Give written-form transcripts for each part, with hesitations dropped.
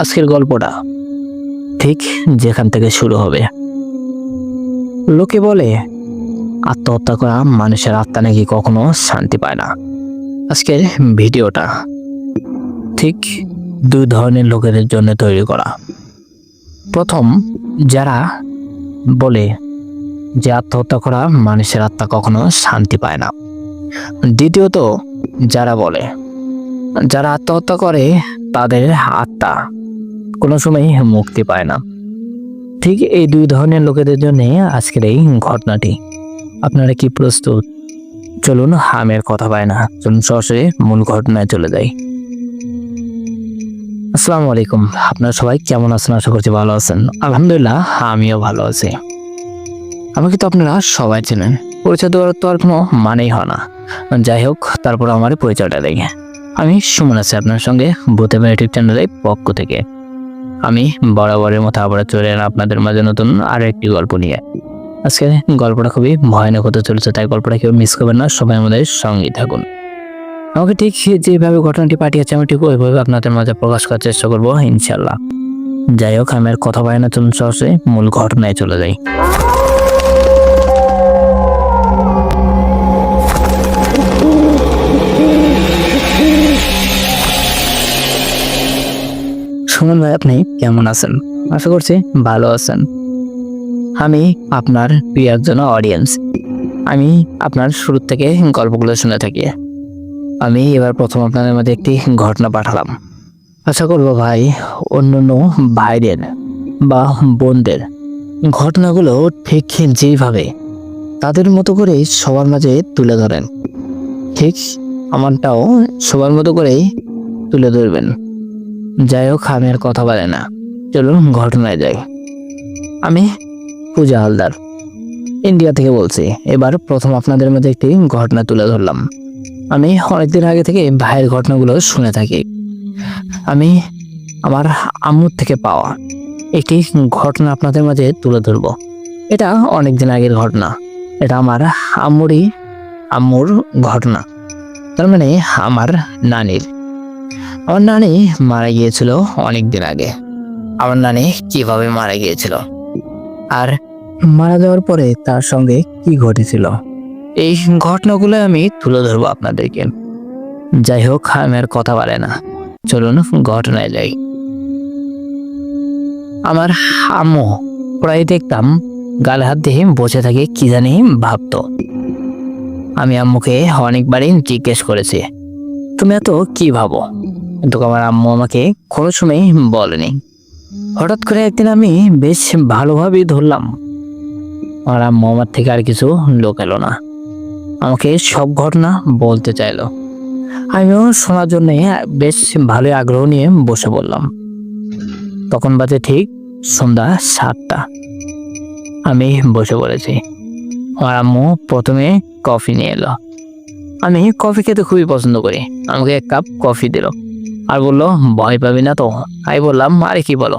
আজকের গল্পটা ঠিক যেখান থেকে শুরু হবে। লোকে বলে আত্মহত্যা করা মানুষের আত্মা নাকি কখনো শান্তি পায় না। আজকের ভিডিওটা ঠিক দুই ধরনের লোকেদের জন্য তৈরি করা। প্রথম, যারা বলে যে আত্মহত্যা করা মানুষের আত্মা কখনো শান্তি পায় না। দ্বিতীয়ত, যারা আত্মহত্যা করে তাদের আত্মা কোনো সময় মুক্তি পায় না। ঠিক এই দুই ধরনের লোকেদের জন্য আজকের এই ঘটনাটি। আপনারা কি প্রস্তুত? চলুন আমের কথা পায় না, চলুন সরাসরি মূল ঘটনায় চলে যাই। আসসালামু আলাইকুম, আপনারা সবাই কেমন আছেন? আশা করছি ভালো আছেন। আলহামদুলিল্লাহ, আমিও ভালো আছি। আমাকে তো আপনারা সবাই চেনেন, পরিচয় দেওয়ার তো আর কোনো মানেই হয় না। যাই হোক, তারপর আমার পরিচয়টা দেই। আমি সুমন আছি আপনার সঙ্গে ভূতের ইউটিউব চ্যানেলের পক্ষ থেকে। আমি বরাবরের মতো আবার চলে এলাম আপনাদের মাঝে নতুন আরো একটি গল্প নিয়ে। আজকে গল্পটা খুবই ভয়ানক হতে চলেছে, তাই গল্পটা কেউ মিস করবেন না, সবাই আমাদের সঙ্গেই থাকুন। আমাকে ঠিক যেভাবে ঘটনাটি পাঠিয়েছে আমি ঠিক ওইভাবে আপনাদের মাঝে প্রকাশ করার চেষ্টা করবো ইনশাল্লাহ। যাই হোক, আমি আর কথা পাই না, চলুন সরাসরি মূল ঘটনায় চলে যাই। সুমন ভাই, আপনি কেমন আছেন? আশা করছি ভালো আছেন। আমি আপনার প্রিয় একজন অডিয়েন্স। আমি আপনার শুরু থেকে গল্পগুলো শুনে থাকি। আমি এবার প্রথম আপনাদের মধ্যে একটি ঘটনা পাঠালাম। আশা করবো ভাই অন্যান্য ভাইদের বা বোনদের ঘটনাগুলো ঠিক যেভাবে তাদের মতো করে সবার মাঝে তুলে ধরেন, ঠিক আমারটাও সবার মতো করেই তুলে ধরবেন। যাই হোক, আমি আর কথা বলে না, চলুন ঘটনায় যাই। আমি পূজা হালদার, ইন্ডিয়া থেকে বলছি। এবার প্রথম আপনাদের মধ্যে একটি ঘটনা তুলে ধরলাম। আমি অনেকদিন আগে থেকে ভাইয়ের ঘটনাগুলো শুনে থাকি। আমি আমার আম্মুর থেকে পাওয়া একটি ঘটনা আপনাদের মাঝে তুলে ধরব। এটা অনেকদিন আগের ঘটনা। এটা আমার আম্মুর ঘটনা, তার মানে আমার নানির। আমার নানি মারা গিয়েছিল অনেকদিন আগে। আমার নানি কিভাবে মারা গিয়েছিল আর মারা যাওয়ার পরে তার সঙ্গে কি ঘটেছিল, এই ঘটনাগুলো আমি তুলে ধরবো আপনাদেরকে। যাই হোক, আমি আর কথা বলে না, চলুন ঘটনায় যাই। আমার আম্মু প্রায় দেখতাম গালে হাত দিয়ে বসে থাকে, কি জানি ভাবতো। আমি আম্মুকে অনেকবারই জিজ্ঞেস করেছি, তুমি এত কি ভাবো? কিন্তু আমার আম্মু আমাকে কোনো সময় বলেনি। হঠাৎ করে একদিন আমি বেশ ভালোভাবেই ধরলাম আমার আম্মু আমার থেকে আর কিছু লুকালো না, আমাকে সব ঘটনা বলতে চাইলো। আমিও শোনার জন্য বেশ ভালোই আগ্রহ নিয়ে বসে বললাম। তখন বাজে ঠিক সন্ধ্যা 7টা। আমি বসে পড়েছি। আমার আম্মু প্রথমে কফি নিয়ে এলো। আমি কফি খেতে খুবই পছন্দ করি। আমাকে 1 কাপ কফি দিল আর বললো, ভয় পাবি না তো? আমি বললাম, আরে কি বলো,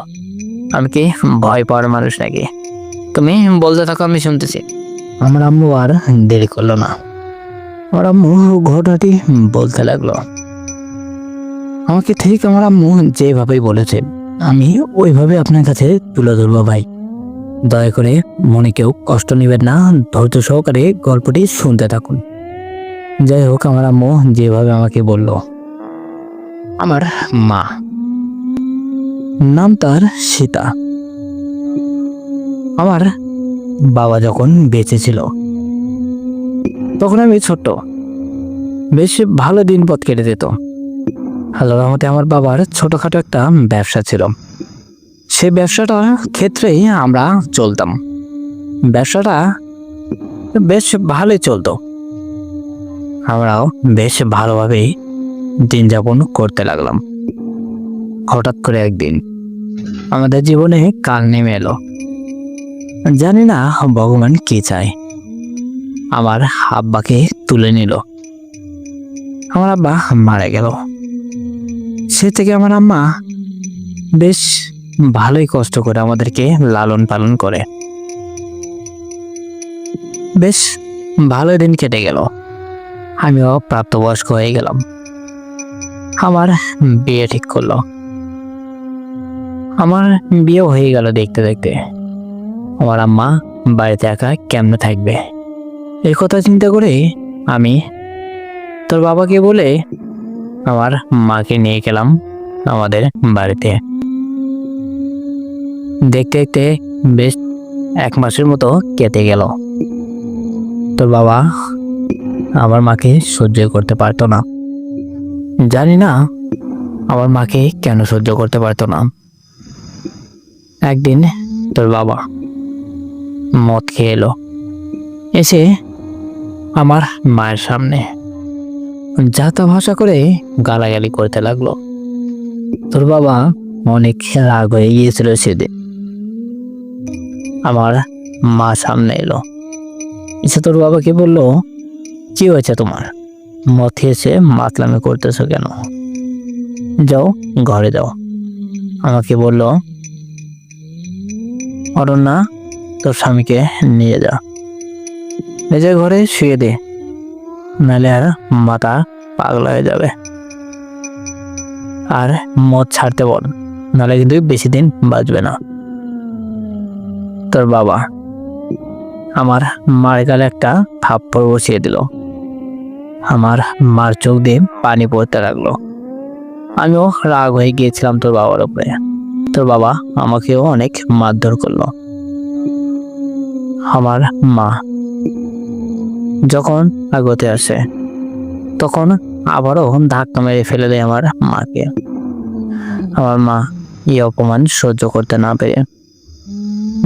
আমি কি ভয় পাওয়ার মানুষ নাকি? তুমি বলতে থাকো, আমি শুনতেছি। আমার আম্মু আর দেরি করলো না, আমার আম্মু ঘটনাটি বলতে লাগলো। আমাকে ঠিক আমার আম্মু যেভাবেই বলেছে আমি ওইভাবে আপনার কাছে তুলে ধরবো ভাই। দয়া করে মনে কেউ কষ্ট নেবেন না, ধৈর্য সহকারে গল্পটি শুনতে থাকুন। যাই হোক, আমার আম্মু যেভাবে আমাকে বলল, আমার মা, নাম তার সীতা। আমার বাবা যখন বেঁচে ছিল তখন আমি ছোট্ট, বেশ ভালো দিন পথ কেটে যেত। আল্লাহর রহমতে আমার বাবার ছোটখাটো একটা ব্যবসা ছিল। সে ব্যবসাটার ক্ষেত্রেই আমরা চলতাম। ব্যবসাটা বেশ ভালোই চলতো, আমরাও বেশ ভালোভাবেই দিন যাপন করতে লাগলাম। হঠাৎ করে একদিন আমাদের জীবনে কাল নেমে এলো। জানি না ভগবান কি চায়, আমার আব্বাকে তুলে নিল। আমার আব্বা মারা গেল। সে থেকে আমার আম্মা বেশ ভালোই কষ্ট করে আমাদেরকে লালন পালন করে। বেশ ভালো দিন কেটে গেল। আমিও প্রাপ্তবয়স্ক হয়ে গেলাম। আমার বিয়ে ঠিক করলো। আমার বিয়ে হয়ে গেল দেখতে দেখতে। আমার আম্মা বাড়িতে একা কেমনে থাকবে, এই কথা চিন্তা করে আমি তোর বাবাকে বলে আমার মাকে নিয়ে গেলাম আমাদের বাড়িতে। দেখতে দেখতে বেশ 1 মাসের মতো কেটে গেল। তোর বাবা আমার মাকে সহ্য করতে পারতো না। জানি না আমার মাকে কেন সহ্য করতে পারতো না। একদিন তোর বাবা মদ খেয়ে এলো, এসে আমার মায়ের সামনে যা তা ভাষা করে গালাগালি করতে লাগলো। তোর বাবা অনেক রাগ হয়ে গিয়েছিল সেদিন। আমার মা সামনে এলো, এসে তোর বাবাকে বললো, কি হয়েছে তোমার? মদ খেয়েছে মাতলামি করতেছো কেন? যাও ঘরে যাও। আমাকে বলল, অরণ্যা তোর স্বামীকে নিয়ে যা, নিজের ঘরে শুয়ে দে, নাহলে আর মাথা পাগলা হয়ে যাবে। আর মদ ছাড়তে বল, নাহলে কিন্তু বেশি দিন বাঁচবে না। তোর বাবা আমার মার গালে একটা থাপ্পড় বসিয়ে দিল। আমার মার চোখ দিয়ে পানি পড়তে লাগলো। আমিও রাগ হয়ে গিয়েছিলাম তোর বাবার উপরে। তোর বাবা আমাকেও অনেক মারধর করলো। আমার মা যখন আগতে আসে তখন আবারও ধাক্কা মেরে ফেলে দেয় আমার মাকে। আমার মা এই অপমান সহ্য করতে না পেরে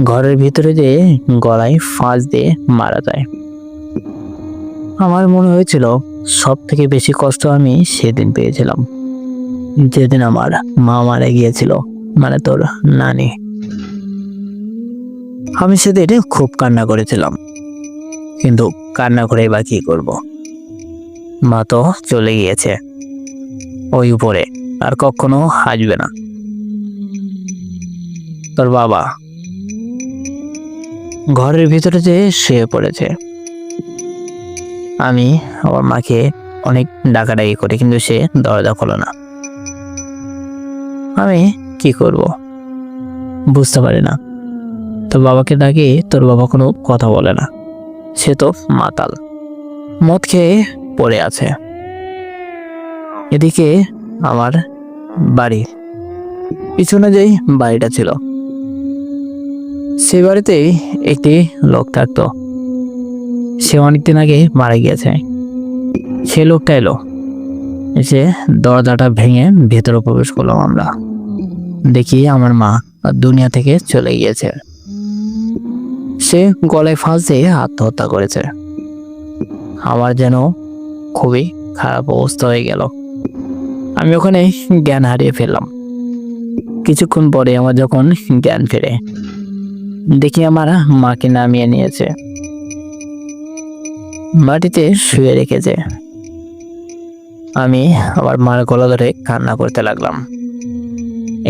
ঘরের ভিতরে যে গলায় ফাঁস দিয়ে মারা যায়। আমার মনে হয়েছিল সব থেকে বেশি কষ্ট আমি সেদিন পেয়েছিলাম, যেদিন আমার মা মারা গিয়েছিল, মানে তোর নানি। আমি সেদিন খুব কান্না করেছিলাম, কিন্তু কান্না করে বা কি করবো? মা তো চলে গিয়েছে ওই উপরে, আর কখনো আসবে না। তোর বাবা ঘরের ভিতরে যে শুয়ে পড়েছে। আমি আমার মাকে অনেক ডাকাডাকি করি, কিন্তু সে দরজা খোলে না। আমি কি করব বুঝতে পারি না। তোর বাবাকে ডাকি, তোর বাবা কোনো কথা বলে না। সে তো মাতাল, মদ খেয়ে পড়ে আছে। এদিকে আমার বাড়ি পিছনে যেই বাড়িটা ছিল, সে বাড়িতে একটি লোক থাকতো। সে অনেকদিন আগে মারা গিয়েছে। সে লোকটা এলো, এসে দরজাটা ভেঙে ভেতরে প্রবেশ করলাম আমরা। দেখি আমার মা দুনিয়া থেকে চলে গিয়েছে। সে গলায় ফাঁস দিয়ে আত্মহত্যা করেছে। আমার যেন খুবই খারাপ অবস্থা হয়ে গেল। আমি ওখানে জ্ঞান হারিয়ে ফেললাম। কিছুক্ষণ পরে আমার যখন জ্ঞান ফিরে, দেখি আমার মাকে নামিয়ে নিয়েছে, মাটিতে শুয়ে রেখেছে। আমি আমার মার গলা ধরে কান্না করতে লাগলাম।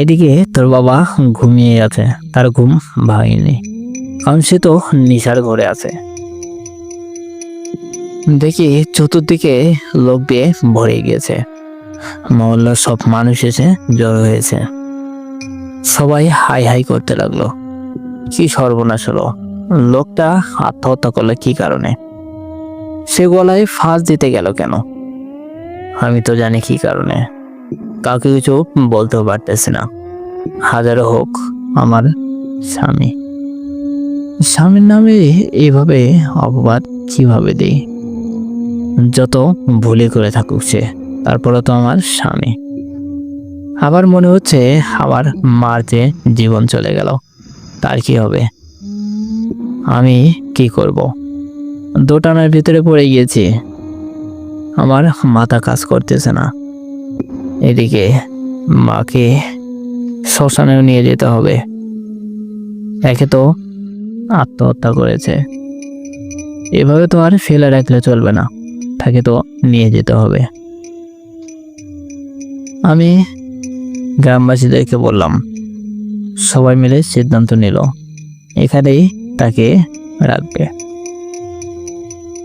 এদিকে তোর বাবা ঘুমিয়ে আছে, তার ঘুম ভাঙেনি, কারণ সে তো নিশার ঘরে আছে। দেখি চতুর্দিকে লোক দিয়ে ভরে গিয়েছে। মহল্লার সব মানুষ এসে জড়ো হয়েছে। সবাই হাই হাই করতে লাগলো। কি সর্বনাশ হলো! লোকটা আত্মহত্যা করলো কি কারণে? সে গলায় ফাঁস দিতে গেল কেন? আমি তো জানি কি কারণে, কাউকে কিছু বলতেও পারতেছি না। হাজারো হোক আমার স্বামী, স্বামীর নামে এইভাবে অপবাদ কিভাবে দিই? যত ভুলে করে থাকুক সে, তারপরে তো আমার স্বামী। আবার মনে হচ্ছে আমার মার যে জীবন চলে গেল, তার কি হবে? আমি কি করব? দোটানার ভিতরে পড়ে গিয়েছি। আমার মাথা কাজ করতেছে না। এদিকে মাকে শ্মশানেও নিয়ে যেতে হবে। একে তো আত্মহত্যা করেছে, এভাবে তো আর ফেলে রাখলে চলবে না, তাকে তো নিয়ে যেতে হবে। আমি গ্রামবাসীদেরকে বললাম, সবাই মিলে সিদ্ধান্ত নিল এখানেই তাকে রাখবে।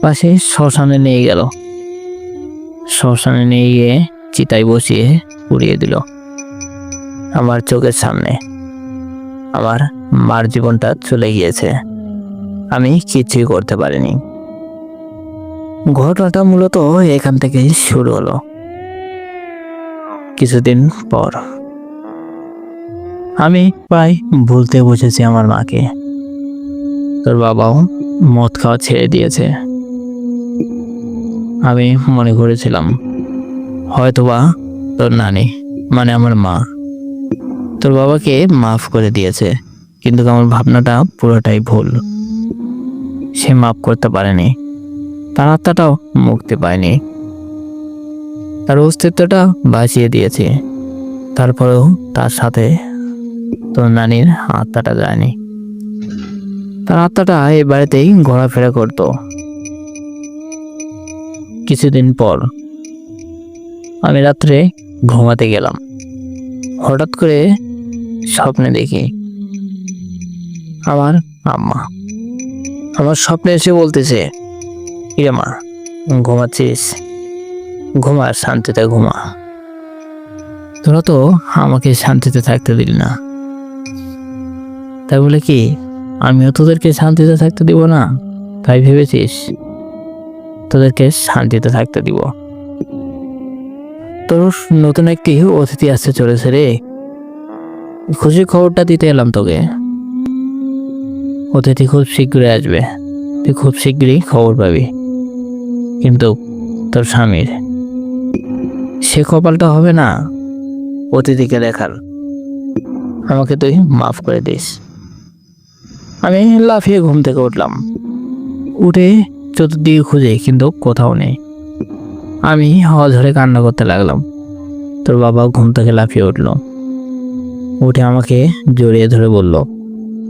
পাশে শ্মশানে নিয়ে গেল। শ্মশানে নিয়ে গিয়ে চিতায় বসিয়ে পুড়িয়ে দিল আমার চোখের সামনে। আমার মার জীবনটা চলে গিয়েছে, আমি কিছুই করতে পারিনি। ঘটনাটা মূলত এখান থেকেই শুরু হলো। কিছুদিন পর আমি প্রায় ভুলতে বসেছি আমার মাকে। তোর বাবাও মদ খাওয়া ছেড়ে দিয়েছে। আমি মনে করেছিলাম হয়তোবা তোর নানি মানে আমার মা তোর বাবাকে মাফ করে দিয়েছে, কিন্তু আমার ভাবনাটা পুরোটাই ভুল। সে মাফ করতে পারেনি, তার আত্মাটাও মুক্তি পায়নি, তার অস্তিত্বটা বাঁচিয়ে দিয়েছে। তারপরেও তার সাথে তোর নানির আত্মাটা যায়নি। তার আত্মাটা এই বাড়িতেই ঘোরাফেরা করত। কিছুদিন পর আমি রাত্রে ঘুমাতে গেলাম। হঠাৎ করে স্বপ্নে দেখি আমার আম্মা আমার স্বপ্নে এসে বলতেছে, ইরে মা, ঘুমাচ্ছিস? ঘুমা, শান্তিতে ঘুমা। তোরা তো আমাকে শান্তিতে থাকতে দিলি না, তাই বলে কি আমিও তোদেরকে শান্তিতে থাকতে দিব না? তাই ভেবেছিস তোদেরকে শান্তিতে থাকতে দিব? তোর নতুন একটি অতিথি আসতে চলেছে রে, খুশি খবরটা দিতে এলাম তোকে। অতিথি খুব শীঘ্রই আসবে, তুই খুব শীঘ্রই খবর পাবি। কিন্তু তোর স্বামীর সে কপালটা হবে না অতিথিকে দেখার। আমাকে তুই মাফ করে দিস। আমি লাফিয়ে ঘুম থেকে উঠলাম। উঠে চতুর্দিকে খুঁজে কিন্তু কোথাও নেই। আমি অঝরে কান্না করতে লাগলাম। তোর বাবা ঘুম থেকে লাফিয়ে উঠল, উঠে আমাকে জড়িয়ে ধরে বলল,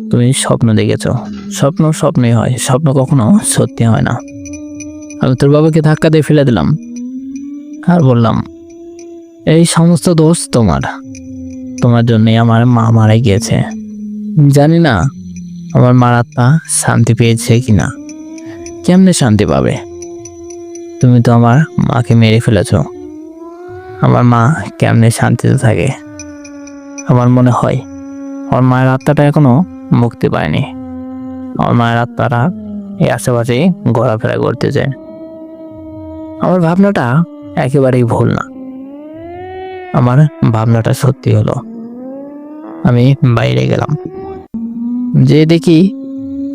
তুমি স্বপ্ন দেখেছ? স্বপ্ন স্বপ্নই হয়, স্বপ্ন কখনো সত্যি হয় না। আমি তোর বাবাকে ধাক্কা দিয়ে ফেলে দিলাম আর বললাম, এই সমস্ত দোষ তোমার। তোমার জন্যই আমার মা মারা গিয়েছে। জানি না আমার মার আত্মা শান্তি পেয়েছে কিনা। কেমনে শান্তি পাবে? তুমি তো আমার মাকে মেরে ফেলেছ। আমার মা কেমনে শান্তিতে থাকে? আমার মনে হয় আমার মায়ের আত্মাটা এখনো মুক্তি পায়নি। আমার মায়ের আত্মাটা এই আশেপাশেই ঘোরাফেরা করতে যায়। আমার ভাবনাটা একেবারেই ভুল না, আমার ভাবনাটা সত্যি হলো। আমি বাইরে গেলাম, যে দেখি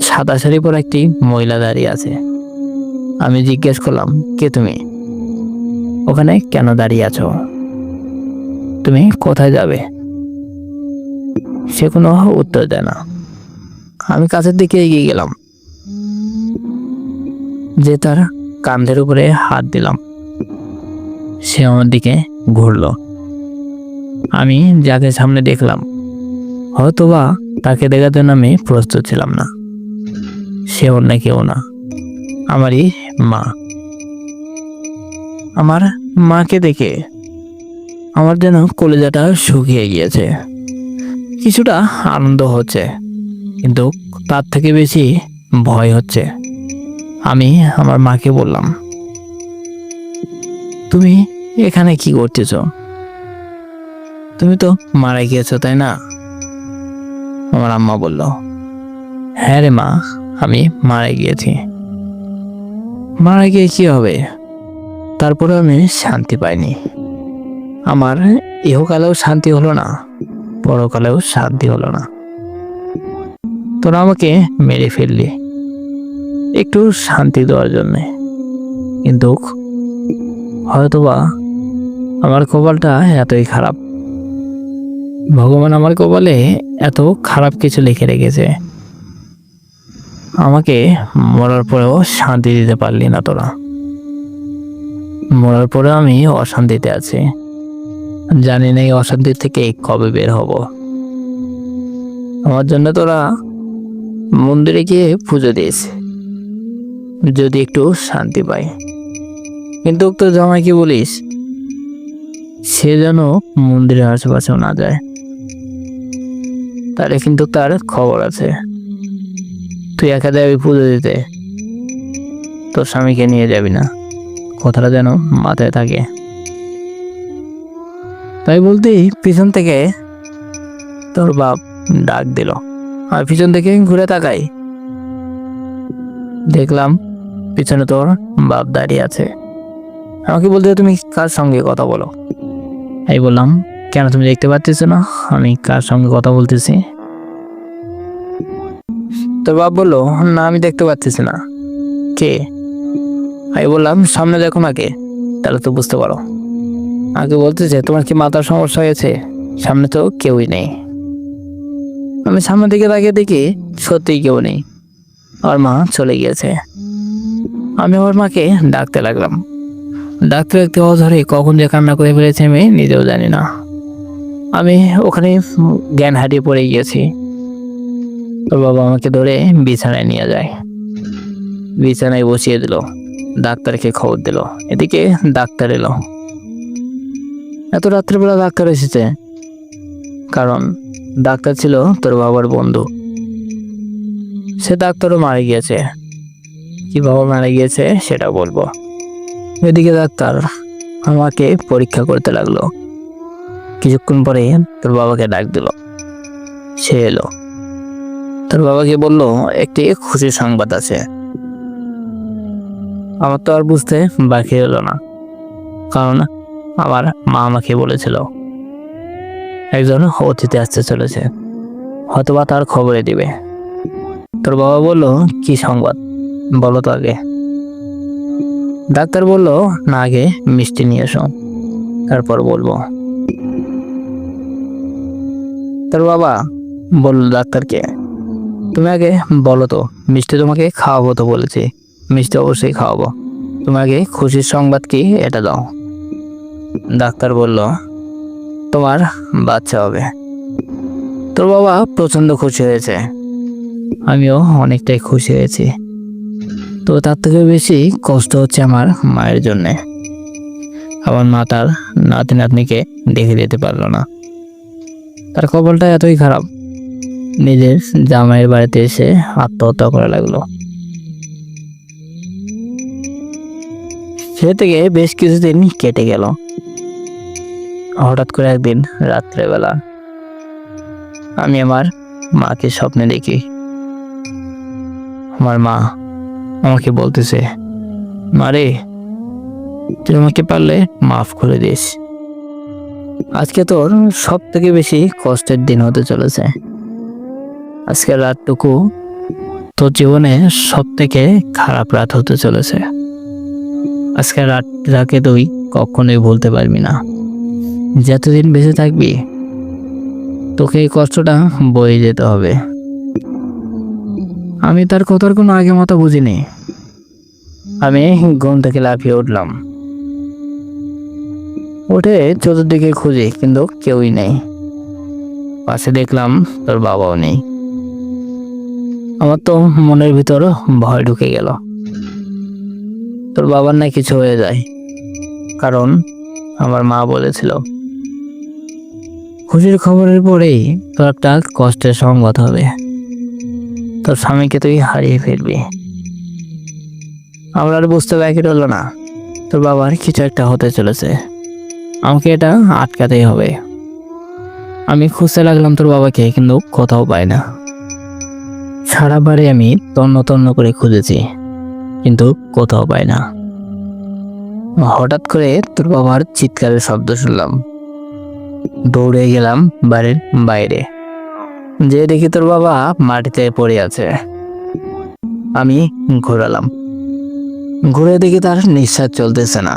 সাদা শাড়ি পরা একটি মহিলা দাঁড়িয়ে আছে। আমি জিজ্ঞেস করলাম, কে তুমি? ওখানে কেন দাঁড়িয়ে আছো? তুমি কোথায় যাবে? সে কোনো উত্তর দেয় না। আমি কাছের দিকে এগিয়ে গেলাম, যে তার কাঁধের উপরে হাত দিলাম। সে আমার দিকে ঘুরলো। আমি যাকে সামনে দেখলাম, হয়তোবা তাকে দেখার জন্য আমি প্রস্তুত ছিলাম না। সে অন্য কেউ না, আমারই মা। আমার মাকে দেখে আমার যেন কলিজাটা শুকিয়ে গিয়েছে। কিছুটা আনন্দ হচ্ছে, কিন্তু তার থেকে বেশি ভয় হচ্ছে। আমি আমার মাকে বললাম, তুমি এখানে কি করতেছ? তুমি তো মারা গিয়েছো, তাই না? আমার আম্মা বলল, হ্যাঁ রে মা, আমি মারা গিয়েছি। মারা গিয়ে কি হবে? তারপরে আমি শান্তি পাইনি। আমার ইহকালেও শান্তি হলো না, পরকালেও শান্তি হলো না। তোরা আমাকে মেরে ফেললি একটু শান্তি দেওয়ার জন্যে, কিন্তু হয়তোবা আমার কপালটা এতই খারাপ। ভগবান আমার কপালে এত খারাপ কিছু লিখে রেখেছে, আমাকে মরার পরেও শান্তি দিতে পারলি না তোরা। মরার পরে আমি অশান্তিতে আছি, জানি না এই অশান্তি থেকে কবে বের হব। আমার জন্য তোরা মন্দিরে গিয়ে পুজো দিস, যদি একটু শান্তি পাই। কিন্তু তোর জামাইকে বলিস সে যেন মন্দিরের আশেপাশেও না যায়, তাহলে কিন্তু তার খবর আছে। তুই একা যাবি পুজো দিতে, তোর স্বামীকে নিয়ে যাবি না, কথাটা যেন মাথায় থাকে। তাই বলতেই পিছন থেকে তোর বাপ ডাক দিল। আর পিছন থেকে ঘুরে তাকাই, দেখলাম পিছনে তোর বাপ দাঁড়িয়ে আছে। আমাকে বলতে, তুমি কার সঙ্গে কথা বলো? আমি বললাম, কেন তুমি দেখতে পাচ্ছ না আমি কার সঙ্গে কথা বলতেছি? তোর বাপ বললো, না আমি দেখতে পাচ্ছি না। কে? আমি বললাম, সামনে দেখো না কে, তাহলে তো বুঝতে পারো। আগে বলতেছে, তোমার কি মাথার সমস্যা হয়েছে? সামনে তো কেউই নেই। আমি সামনের দিকে তাকিয়ে দেখি সত্যিই কেউ নেই। আমার মা চলে গিয়েছে। আমি আমার মাকে ডাকতে লাগলাম। ডাকতে ডাকতে অধরে কখন যে কান্না করে ফেলেছি আমি নিজেও জানি না। আমি ওখানে জ্ঞান হারিয়ে পড়ে গিয়েছি। তোর বাবা আমাকে ধরে বিছানায় নিয়ে যায়, বিছানায় বসিয়ে দিল, ডাক্তারকে খবর দিল। এদিকে ডাক্তার এলো। এত রাত্রেবেলা ডাক্তার এসেছে কারণ ডাক্তার ছিল তোর বাবার বন্ধু। সে ডাক্তারও মারা গিয়েছে। কিভাবে মারা গিয়েছে সেটা বলবো। এদিকে ডাক্তার আমাকে পরীক্ষা করতে লাগলো। কিছুক্ষণ পরে তোর বাবাকে ডাক দিল। সে এলো। তোর বাবাকে বলল, একটি খুশির সংবাদ আছে। আমার তো আর বুঝতে বাকি হলো না, কারণ আমার মা আমাকে বলেছিল একজন অতিথি আসতে চলেছে, হয়তোবা তার খবরে দিবে। তোর বাবা বলল, কি সংবাদ বলো তো আগে। ডাক্তার বলল, না আগে মিষ্টি নিয়ে এসো, তারপর বলবো। তোর বাবা বলল ডাক্তারকে, তুমি আগে বলো তো, মিষ্টি তোমাকে খাওয়াবো তো বলেছি, মিষ্টি অবশ্যই খাওয়াবো, তুমি আগে খুশির সংবাদ কি এটা দাও। ডাক্তার বলল, তোমার বাচ্চা হবে। তোর বাবা প্রচন্ড খুশি হয়েছে, আমিও অনেকটাই খুশি হয়েছি। তো তার থেকে বেশি কষ্ট হচ্ছে আমার মায়ের জন্যে। আমার মা তার নাতি নাতনিকে দেখে দিতে পারলো না। তার কপালটা এতই খারাপ, নিজের জামাইয়ের বাড়িতে এসে আত্মহত্যা করা লাগলো। সে থেকে বেশ কিছুদিন কেটে গেল। হঠাৎ করে একদিন রাত্রেবেলা আমি আমার মাকে স্বপ্নে দেখি। আমার মা আমাকে বলতেছে, মারে তুই আমাকে পারলে মাফ করে দিস। আজকে তোর সব থেকে বেশি কষ্টের দিন হতে চলেছে। আজকের রাতটুকু তোর জীবনে সব থেকে খারাপ রাত হতে চলেছে। আজকের রাতটাকে তুই কখনোই ভুলতে পারবি না। যতদিন বেঁচে থাকবি তোকে এই কষ্টটা বয়ে যেতে হবে। আমি তার কথার কোনো আগে মতো বুঝিনি। আমি ঘুম থেকে লাফিয়ে উঠলাম। উঠে চতুর্দিকে খুঁজি, কিন্তু কেউই নেই। পাশে দেখলাম তোর বাবাও নেই। আমার তো মনের ভিতর ভয় ঢুকে গেল। তোর বাবার না কিছু হয়ে যায়, কারণ আমার মা বলেছিল খুশির খবরের পরেই তোর একটা কষ্টের সংবাদ হবে, তোর স্বামীকে তুই হারিয়ে ফেলবি। আমার আর বুঝতে বাকি রইল না, তোর বাবার কিছু একটা হতে চলেছে, আমাকে এটা আটকাতেই হবে। আমি খুঁজতে লাগলাম তোর বাবাকে, কিন্তু কোথাও পাই না। সারা বাড়ি আমি তন্ন তন্ন করে খুঁজেছি, কিন্তু কোথাও পাই না। হঠাৎ করে তোর বাবার চিৎকারের শব্দ শুনলাম। দৌড়ে গেলাম বাড়ির বাইরে, যে দেখি তোর বাবা মাটিতে পড়ে আছে। আমি ঘোরালাম, ঘুরে দেখি তার নিঃশ্বাস চলতেছে না।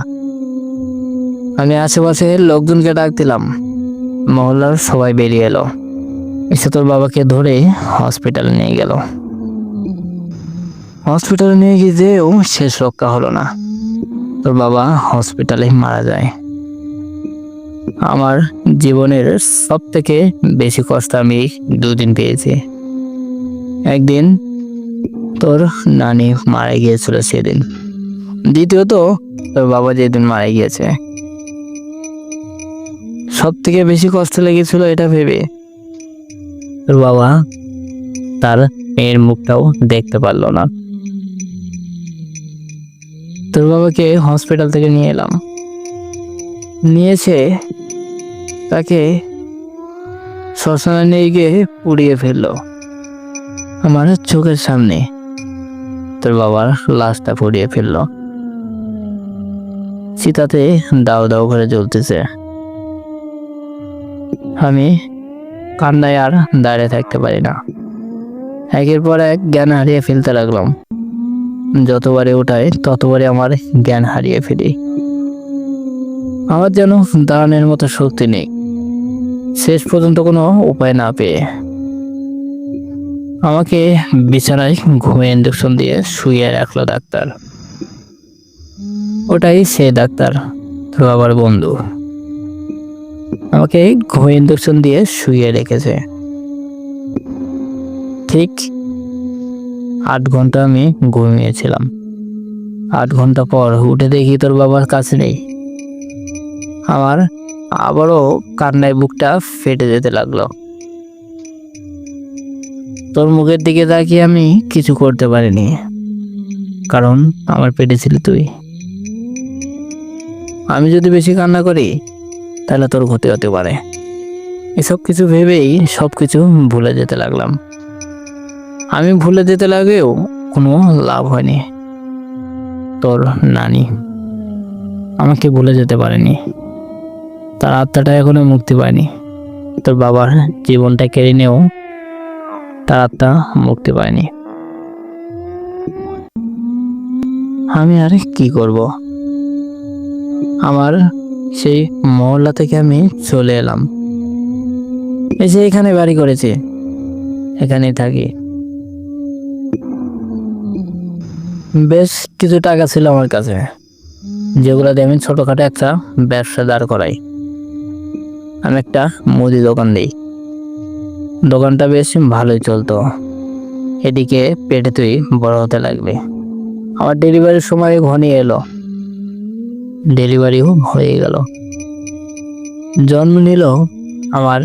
আমি আশেপাশে লোকজনকে ডাক দিলাম। মহল্লার সবাই বেরিয়ে এলো, এসে তোর বাবাকে ধরে হসপিটালে নিয়ে গেল। হসপিটালে নিয়ে গিয়েও শেষ রক্ষা হলো না, তোর বাবা হসপিটালে মারা যায়। আমার জীবনের সব থেকে বেশি কষ্ট আমি দুদিন পেয়েছি। একদিন তোর নানি মারা গিয়েছিল সেদিন, দ্বিতীয়ত তোর বাবা যেদিন মারা গিয়েছে। সব থেকে বেশি কষ্ট লেগেছিল এটা ভেবে তোর বাবা তার মেয়ের মুখটাও দেখতে পারলো না। তোর বাবাকে হসপিটাল থেকে নিয়ে এলাম, নিয়েছে তাকে শ্মশানে নিয়ে গিয়ে পুড়িয়ে ফেললো। আমার চোখের সামনে তোর বাবার লাশটা পুড়িয়ে ফেললো। চিতাতে দাউ দাউ করে জ্বলতেছে। আমি কান্নায় আর দাঁড়িয়ে থাকতে পারি না। একের পর এক জ্ঞান হারিয়ে ফেলতে লাগলাম। যতবারে ওঠায় ততবারে আমার জ্ঞান হারিয়ে ফেলি। আমার যেন দাঁড়ানোর মতো শক্তি নেই, শেষ পর্যন্ত কোনো উপায় না পেয়ে আমাকে বিছানায় ঘুমে ইঞ্জেকশন দিয়ে শুয়ে রাখলো ডাক্তার। ওটাই সে ডাক্তার, তোর বাবার বন্ধু। আমাকে ঘুমে ইঞ্জেকশন দিয়ে শুয়ে রেখেছে। ঠিক 8 ঘন্টা আমি ঘুমিয়েছিলাম। 8 ঘন্টা পর উঠে দেখি তোর বাবার কাছে নেই। আমার আবারও কান্নায় বুকটা ফেটে যেতে লাগলো। তোর মুখের দিকে তাকিয়ে আমি কিছু করতে পারিনি, কারণ আমার পেটে ছিলি তুই। আমি যদি বেশি কান্না করি তাহলে তোর ক্ষতি হতে পারে। এসব কিছু ভেবেই সবকিছু ভুলে যেতে লাগলাম। আমি ভুলে যেতে লাগলেও কোনো লাভ হয়নি। তোর নানি আমাকে ভুলে যেতে পারেনি। তার আত্মাটা এখনো মুক্তি পায়নি। তোর বাবার জীবনটা কেড়ে নিয়েও তার আত্মা মুক্তি পায়নি। আমি আর কি করব? আমার সেই মহল্লা থেকে আমি চলে এলাম, এসে এখানে বাড়ি করেছি, এখানেই থাকি। বেশ কিছু টাকা ছিল আমার কাছে, যেগুলো দিয়ে আমি ছোটখাটো একটা ব্যবসা দাঁড় করাই। আমি একটা মুদি দোকান দিই। দোকানটা বেশ ভালোই চলতো। এদিকে পেটে তুই বড় হতে লাগবে। আমার ডেলিভারির সময় ঘনিয়ে এলো। ডেলিভারিও হয়ে গেল। জন্ম নিল আমার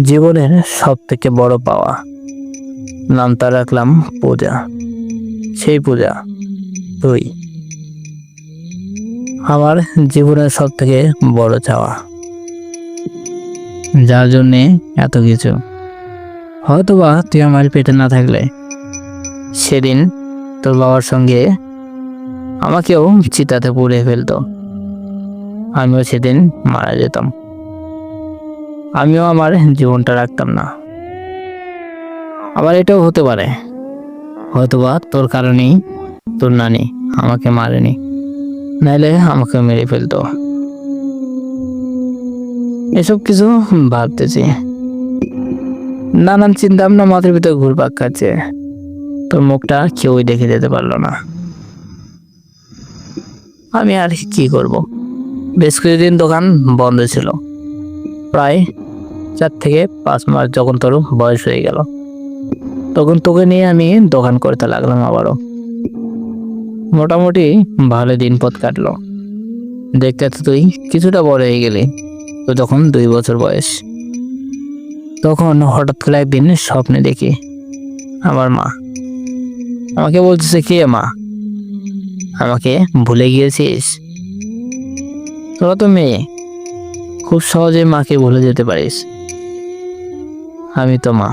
জীবনের সব থেকে বড় পাওয়া। নামটা রাখলাম পূজা। সেই পূজা তুই আমার জীবনের সব থেকে বড় চাওয়া, যার জন্যে এত কিছু। হয়তোবা তুই আমার পেটে না থাকলে সেদিন তোর বাবার সঙ্গে আমাকেও চিতাতে পুড়ে ফেলতো। আমিও সেদিন মারা যেতাম। আমিও আমার জীবনটা রাখতাম না। আবার এটাও হতে পারে, হয়তোবা তোর কারণেই তোর নানি আমাকে মারেনি, নাইলে আমাকে মেরে ফেলতো। এসব কিছু ভাবতেছি, নানান চিন্তা ভাবনা মাথার ভিতরে ঘুরপাক খাচ্ছে। তোর মুখটা কেউই দেখে যেতে পারলো না। আমি আর কি করব? বেশ কিছুদিন দোকান বন্ধ ছিল, প্রায় 4 থেকে 5 মাস। যখন তোর বয়স হয়ে গেল তখন তোকে নিয়ে আমি দোকান করতে লাগলাম আবারও। মোটামুটি ভালো দিন পথ কাটলো। দেখতে তো তুই কিছুটা বড় হয়ে গেলি। তো যখন 2 বছর বয়স, তখন হঠাৎ করে একদিন স্বপ্নে দেখি আমার মা আমাকে বলতেছে, কে মা, আমাকে ভুলে গিয়েছিস? তোরা তো মেয়ে, খুব সহজে মাকে ভুলে যেতে পারিস। আমি তো মা,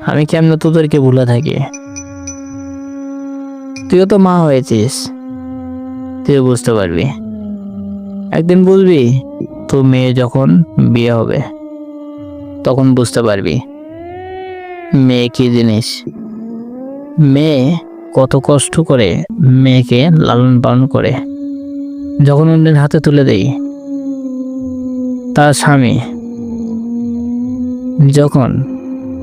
আমি কেমন তোদেরকে ভুলে থাকি? তুইও তো মা হয়েছিস, তুইও বুঝতে পারবি। একদিন বুঝবি, তোর মেয়ে যখন বিয়ে হবে তখন বুঝতে পারবি মেয়ে কি জিনিস। মেয়ে কত কষ্ট করে মেয়েকে লালন পালন করে। যখন অন্যের হাতে তুলে দেই, তার স্বামী যখন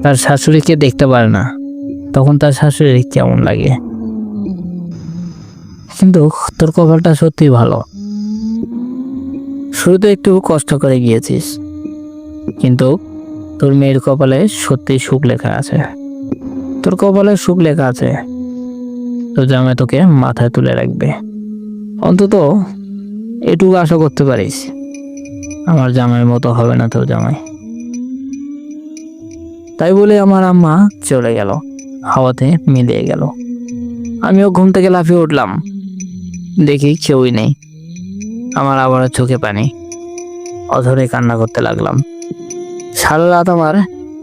তার শাশুড়িকে দেখতে পারে না, তখন তার শাশুড়ির কেমন লাগে। কিন্তু তোর কপালটা সত্যি ভালো। শুরুতে একটু কষ্ট করে গিয়েছিস, কিন্তু তোর মেয়ের কপালে সত্যি সুখ লেখা আছে। তোর কপালে সুখ লেখা আছে। তোর জামাই তোকে মাথায় তুলে রাখবে। অন্তত এটুকু আশা করতে পারিস, আমার জামাইয়ের মতো হবে না তোর জামাই। তাই বলে আমার আম্মা চলে গেল, হাওয়াতে মিলিয়ে গেল। আমিও ঘুম থেকে লাফিয়ে উঠলাম, দেখি কেউই নেই। আমার আবার চোখে পানি, অধরে কান্না করতে লাগলাম। সারা রাত আমার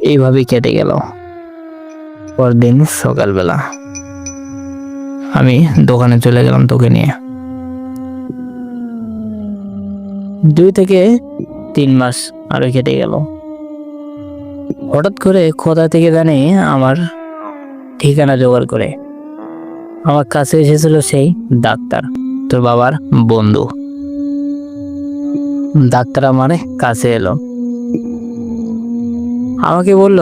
এইভাবেই কেটে গেল। পরদিন সকালবেলা আমি দোকানে চলে গেলাম তোকে নিয়ে। 2 থেকে 3 মাস আরো কেটে গেল। হঠাৎ করে কোথা থেকে জানি আমার ঠিকানা জোগাড় করে আমার কাছে এসেছিল সেই ডাক্তার, তোর বাবার বন্ধু। ডাক্তার আমার কাছে এলো, আমাকে বলল,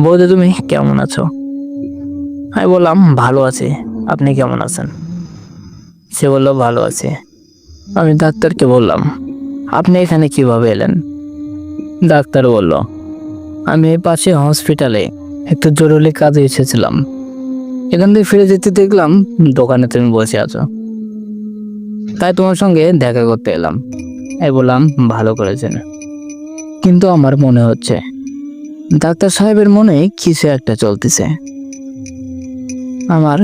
বৌদি তুমি কেমন আছো? আমি বললাম ভালো আছি, আপনি কেমন আছেন? সে বলল ভালো আছে। আমি ডাক্তারকে বললাম, আপনি এখানে কিভাবে এলেন? ডাক্তার বলল, আমি এই পাশে হসপিটালে একটু জরুরি কাজে এসেছিলাম, এখান থেকে ফিরে যেতে দেখলাম দোকানে তুমি বসে আছো, তাই তোমার সঙ্গে দেখা করতে এলাম। এই বললাম ভালো করেছেন, কিন্তু আমার মনে হচ্ছে ডাক্তার সাহেবের মনে কিছু একটা চলতেছে। আমার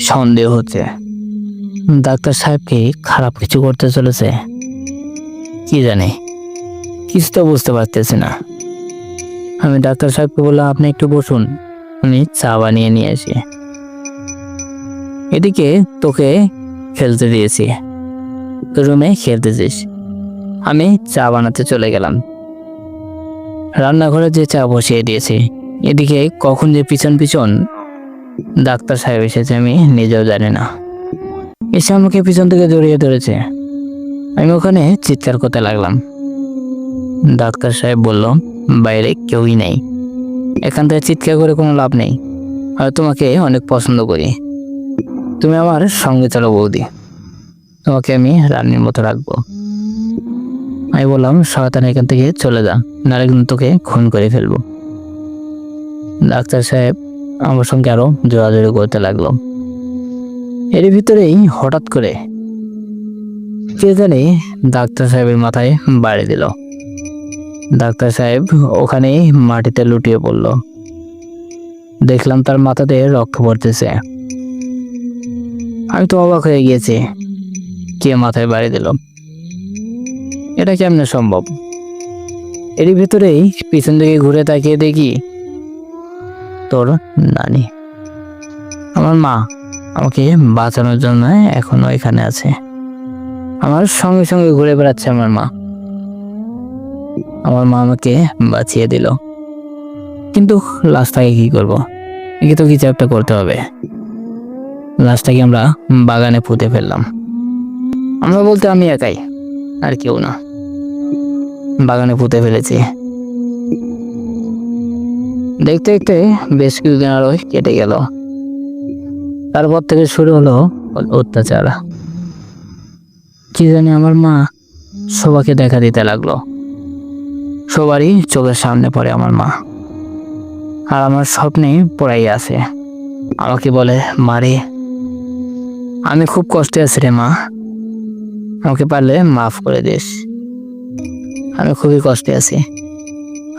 সন্দেহ হচ্ছে ডাক্তার সাহেবকে খারাপ কিছু করতে চলেছে, কি জানি, কিছু তো বুঝতে পারতেছি না। আমি ডাক্তার সাহেবকে বললাম, আপনি একটু বসুন, আমি চা বানিয়ে নিয়ে আসি। এদিকে তোকে খেলতে দিয়েছি, তোর রুমে খেলতেছিস। আমি চা বানাতে চলে গেলাম, রান্নাঘরে যে চা বসিয়ে দিয়েছি। এদিকে কখন যে পিছন পিছন ডাক্তার সাহেব এসেছে আমি নিজেও জানি না। এসে আমাকে পিছন থেকে জড়িয়ে ধরেছে। আমি ওখানে চিৎকার করতে লাগলাম। ডাক্তার সাহেব বলল, বাইরে কেউই নেই, এখান থেকে চিৎকার করে কোনো লাভ নেই, আর তোমাকে অনেক পছন্দ করি, তুমি আমার সঙ্গে চলো বৌদি, তোমাকে আমি রানীর মতো রাখবো। আমি বললাম, শয়তান এখান থেকে চলে যা, নাহলে কিন্তু তোকে খুন করে ফেলবো। ডাক্তার সাহেব আমার সঙ্গে আরো জোরাজোরি করতে লাগলো। এর ভিতরেই হঠাৎ করে কে জানি ডাক্তার সাহেবের মাথায় বাড়ি দিল। ডাক্তার সাহেব ওখানে মাটিতে লুটিয়ে পড়ল। দেখলাম তার মাথাতে রক্ত পড়তেছে। আমি তো অবাক হয়ে গিয়েছি, কে মাথায় বাড়ি দিল, এটা কেমনে সম্ভব? এর ভিতরেই পিছন দিকে ঘুরে তাকিয়ে দেখি তোর নানি, আমার মা, আমাকে বাঁচানোর জন্য এখনো এখানে আছে। আমার সঙ্গে সঙ্গে ঘুরে বেড়াচ্ছে আমার মা। আমার মা আমাকে বাঁচিয়ে দিল, কিন্তু লাশটাকে কি করব? একে তো কিছু একটা করতে হবে। লাশটাকে আমরা বাগানে পুঁতে ফেললাম। আমরা বলতে আমি একাই, আর কেউ না। বাগানে পুঁতে ফেলেছি। দেখতে দেখতে বেশ কিছুদিন আরো কেটে গেল। তারপর থেকে শুরু হলো অত্যাচার। কি জানি আমার মা সবাইকে দেখা দিতে লাগলো, সবারই চোখের সামনে পড়ে আমার মা, আর আমার স্বপ্নে পড়াই আছে। আমাকে বলে, মারে আমি খুব কষ্টে আছি রে মা, আমাকে পারলে মাফ করে দিস, আমি খুবই কষ্টে আছি,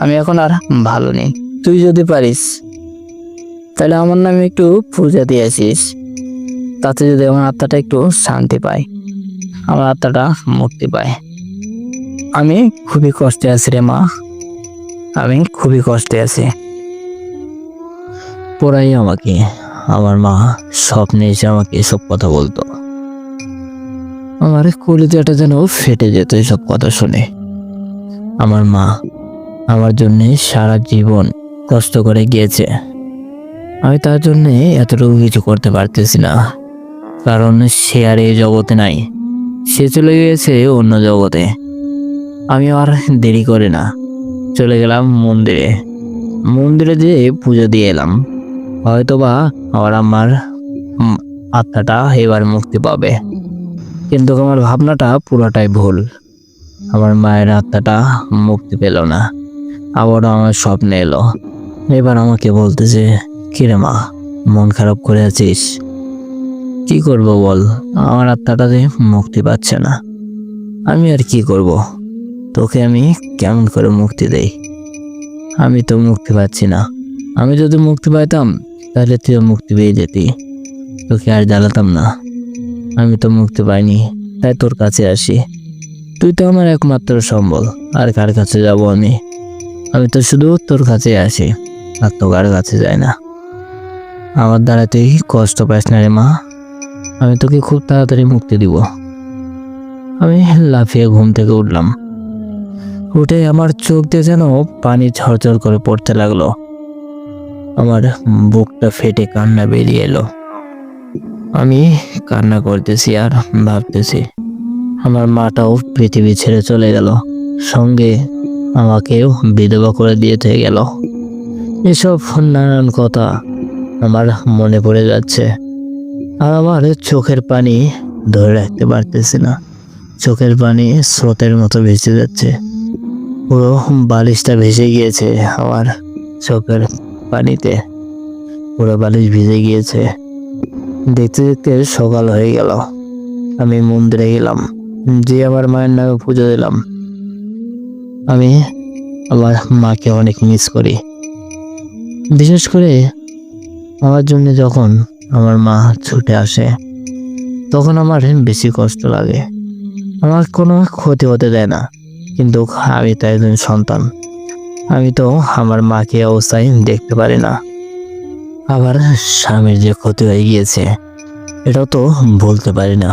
আমি এখন আর ভালো নেই, তুই যদি পারিস তাহলে আমার নামে একটু পূজা দিয়ে আসিস, তাতে যদি আমার আত্মাটা একটু শান্তি পায়, আমার আত্মাটা মুক্তি পায়। আমি খুবই কষ্টে আছি রে মা, আমি খুবই কষ্টে আছি। পড়াই আমাকে আমার মা স্বপ্নে এসে আমাকে এসব কথা বলতো। আমার কলিজাটা যেন ফেটে যেত এসব কথা শুনে। আমার মা আমার জন্য সারা জীবন কষ্ট করে গিয়েছে, আমি তার জন্য এতটুকু কিছু করতে পারতেছি না, কারণ সে আর এই জগতে নাই, সে চলে গিয়েছে অন্য জগতে। আমি আর দেরি করে না চলে গেলাম মন্দিরে। মন্দিরে যেয়ে পুজো দিয়ে এলাম, হয়তোবা আবার আমার আত্মাটা এবার মুক্তি পাবে। কিন্তু আমার ভাবনাটা পুরোটাই ভুল। আমার মায়ের আত্মাটা মুক্তি পেল না, আবারও আমার স্বপ্নে এলো। এবার আমাকে বলতেছে, কিরে মা, মন খারাপ করে আছিস? কি করব বল, আমার আত্মাটা যে মুক্তি পাচ্ছে না। আমি আর কি করব, তোকে আমি কেমন করে মুক্তি দেই? আমি তো মুক্তি পাচ্ছি না। আমি যদি মুক্তি পাইতাম তাহলে তুইও মুক্তি পেয়ে যেতি, তোকে আর জ্বালাতাম না। আমি তো মুক্তি পাইনি, তাই তোর কাছে আসি। তুই তো আমার একমাত্র সম্বল, আর কার কাছে যাব আমি? আমি তো শুধু তোর কাছে আসি, আর তো কার কাছে যাই না। আমার দ্বারা তুই কষ্ট পাস না রে মা, আমি তোকে খুব তাড়াতাড়ি মুক্তি দিব। আমি লাফিয়ে ঘুম থেকে উঠলাম। উঠে আমার চোখ দিয়ে যেন পানি ঝরঝর করে পড়তে লাগলো। আমার বুকটা ফেটে কান্না বেরিয়ে এলো। আমি কান্না করতেছি আর ভাবতেছি আমার মাটাও পৃথিবী ছেড়ে চলে গেল, সঙ্গে আমাকেও বিধবা করে দিয়ে থেকে গেল। এসব নানান কথা আমার মনে পড়ে যাচ্ছে, আর আমার চোখের পানি ধরে রাখতে পারতেছি না। চোখের পানি স্রোতের মতো ভেসে যাচ্ছে, পুরো বালিশটা ভেসে গিয়েছে আমার চোখের পানিতে, পুরো বালিশ ভিজে গিয়েছে। দেখতে দেখতে সকাল হয়ে গেল। আমি মন্দিরে গেলাম, যে আমার মায়ের নামে পুজো দিলাম। আমি আমার মাকে অনেক মিস করি, বিশেষ করে আমার জন্য যখন আমার মা ছুটে আসে তখন আমার বেশি কষ্ট লাগে। আমার কোনো ক্ষতি হতে দেয় না, কিন্তু আমি তো একজন সন্তান, আমি তো আমার মাকে অবস্থায় দেখতে পারি না। আবার স্বামীর যে ক্ষতি হয়ে গিয়েছে এটাও তো বলতে পারি না।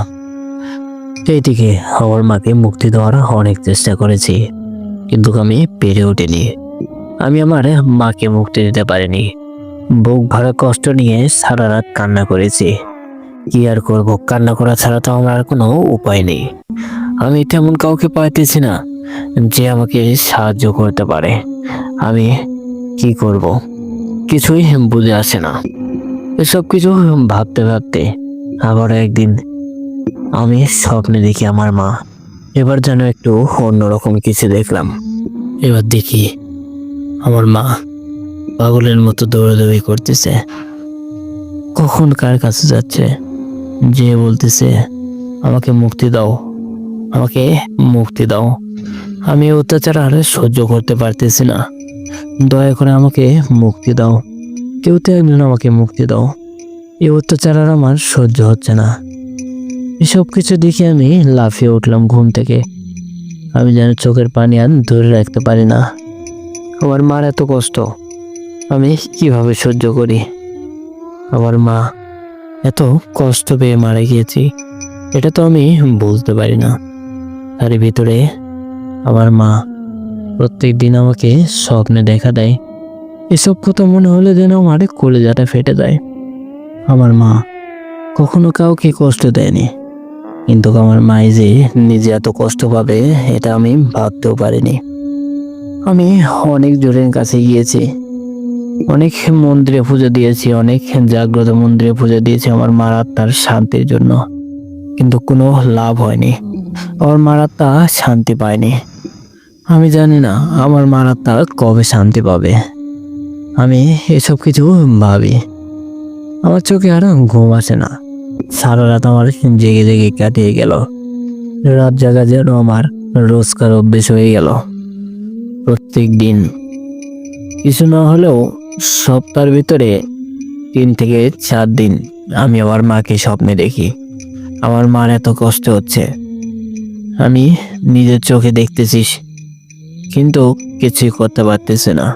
এইদিকে আমার মাকে মুক্তি দেওয়ার অনেক চেষ্টা করেছি, কিন্তু আমি পেরে উঠিনি। আমি আমার মাকে মুক্তি দিতে পারিনি। বুক ভরা কষ্ট নিয়ে সারা রাত কান্না করেছি। কি আর করব, কান্না করা ছাড়া তো আমার আর কোনো উপায় নেই। আমি তেমন কাউকে পাইতেছি না যে আমাকে সাহায্য করতে পারে। আমি কি করব কিছুই বুঝে আসে না। এসব কিছু ভাবতে ভাবতে আবার একদিন আমি স্বপ্নে দেখি আমার মা। এবার যেন একটু অন্যরকম কিছু দেখলাম। এবার দেখি আমার মা পাগলের মতো দৌড়াদৌড়ি করতেছে, কখন কার কাছে যাচ্ছে, যে বলতেছে আমাকে মুক্তি দাও, আমাকে মুক্তি দাও। আমি অত্যাচার আর সহ্য করতে পারতেছি না, দয়া করে আমাকে মুক্তি দাও, কেউ তো একজন আমাকে মুক্তি দাও। এই অত্যাচার আর আমার সহ্য হচ্ছে না। এসব কিছু দেখে আমি লাফিয়ে উঠলাম ঘুম থেকে। আমি যেন চোখের পানি আর ধরে রাখতে পারি না। আমার মার এত কষ্ট আমি কিভাবে সহ্য করি? আমার মা এত কষ্ট পেয়ে মারা গিয়েছি, এটা তো আমি বলতে পারি না। তার ভিতরে আমার মা প্রত্যেক দিন আমাকে স্বপ্নে দেখা দেয়। এসব কথা মনে হলে যেন আমার কলিজাটা ফেটে যায়। আমার মা কখনো কাউকে কষ্ট দেয়নি, কিন্তু আমার মাই যে নিজে এত কষ্ট পাবে এটা আমি ভাবতেও পারিনি। আমি অনেক জোরের কাছে গিয়েছি, অনেক মন্দিরে পুজো দিয়েছি, অনেক জাগ্রত মন্দিরে পুজো দিয়েছি আমার মার আত্মার শান্তির জন্য, কিন্তু কোনো লাভ হয়নি। আমার মার আত্মা শান্তি পায়নি। আমি জানি না আমার মার আত্মা কবে শান্তি পাবে। আমি এসব কিছু ভাবি, আমার চোখে আর ঘুম আসে না। সারা রাত আমার জেগে জেগে কাটিয়ে গেল। রাত জাগা যেন আমার রোজকার অভ্যেস হয়ে গেল। প্রত্যেক দিন কিছু না হলেও সপ্তাহের ভিতরে 3 থেকে 4 দিন আমি আমার মাকে স্বপ্নে দেখি। আমার মার এত কষ্ট হচ্ছে আমি নিজের চোখে দেখতেছি, কিন্তু কিছুই করতে পারতেছি না।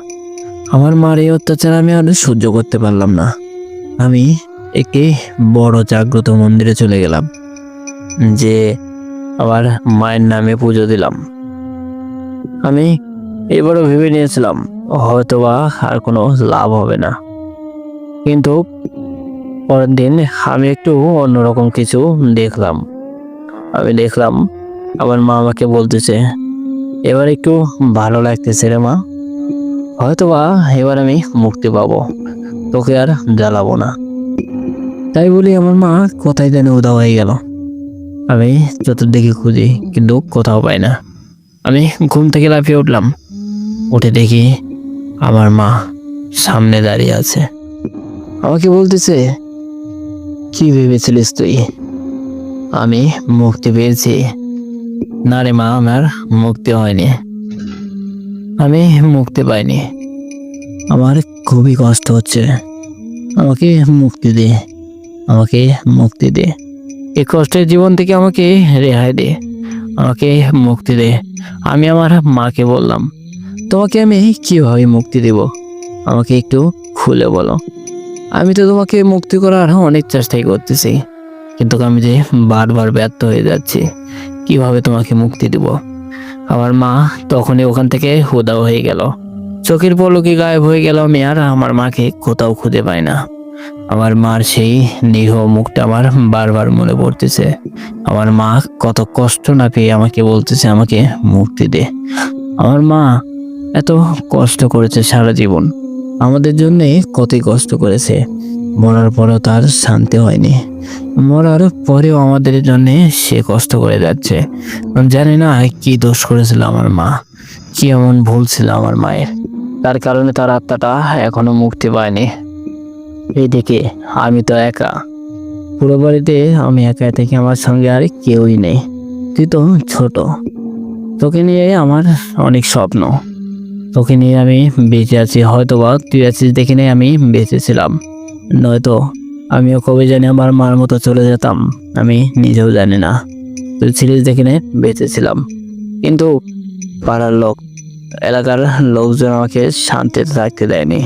আমার মার এই অত্যাচার আমি আর সহ্য করতে পারলাম না। আমি একটি বড় জাগ্রত মন্দিরে চলে গেলাম, যে আমার মায়ের নামে পুজো দিলাম। আমি এবারও ভেবে নিয়েছিলাম হয়তোবা আর কোনো লাভ হবে না, কিন্তু পরের দিন আমি একটু অন্যরকম কিছু দেখলাম। আমি দেখলাম আমার মা আমাকে বলতেছে, এবার একটু ভালো লাগতেছে রে মা, হয়তোবা এবার আমি মুক্তি পাবো, তোকে আর জ্বালাবো না। তাই বলি আমার মা কোথায় যেন উধাও হয়ে গেল। আমি চতুর্দিকে খুঁজি কিন্তু কোথাও পাই না। আমি ঘুম থেকে লাফিয়ে উঠলাম, উঠে দেখি আমার মা সামনে দাঁড়িয়ে আছে। আমাকে বলতেছে, কি ভেবেছিলিস তুই আমি মুক্তি পেয়েছি? না রে মা, আমার মুক্তি হয়নি, আমি মুক্তি পাইনি। আমার খুবই কষ্ট হচ্ছে, আমাকে মুক্তি দে, আমাকে মুক্তি দে, এই কষ্টের জীবন থেকে আমাকে রেহাই দে, আমাকে মুক্তি দে। আমি আমার মাকে বললাম, তোমাকে আমি কিভাবে মুক্তি দেব, আমাকে একটু খুলে বলো। আমি তো তোমাকে মুক্তি করার অনেক চেষ্টাই করতেছি, কিন্তু আমি যে বারবার ব্যর্থ হয়ে যাচ্ছি। কিভাবে তোমাকে মুক্তি দেব? আমার মা তখনই ওখান থেকে উধাও হয়ে গেল। চোখের পলকে গায়েব হয়ে গেল। আমি আর আমার মাকে কোথাও খুঁজে পাই না। আমার মার সেই নিরীহ মুখটা আমার বারবার মনে পড়তেছে। আমার মা কত কষ্ট না পেয়ে আমাকে বলতেছে আমাকে মুক্তি দে। আমার মা এত কষ্ট করেছে সারা জীবন, আমাদের জন্য কতই কষ্ট করেছে। মরার পরেও তার শান্তি হয়নি। মরার পরেও আমাদের জন্য সে কষ্ট করে যাচ্ছে। আমি জানি না কি দোষ করেছিল আমার মা, কি এমন ভুল ছিল আমার মায়ের, তার কারণে তার আত্মাটা এখনো মুক্তি পায়নি। এইদিকে আমি তো একা, পুরো বাড়িতে আমি একা থেকে, আমার সঙ্গে আর কেউই নেই। তুই তো ছোট, তোকে নিয়ে আমার অনেক স্বপ্ন। তোকে নিয়ে আমি বেঁচে আছি, হয়তো বা তুই আছিস দেখে নিয়ে আমি বেঁচে ছিলাম, নয়তো আমিও কবে জানি আমার মার মতো চলে যেতাম, আমি নিজেও জানি না। তুই ছিলিস দেখে নিয়ে বেঁচে ছিলাম, কিন্তু পাড়ার লোক, এলাকার লোকজন আমাকে শান্তিতে থাকতে দেয়নি।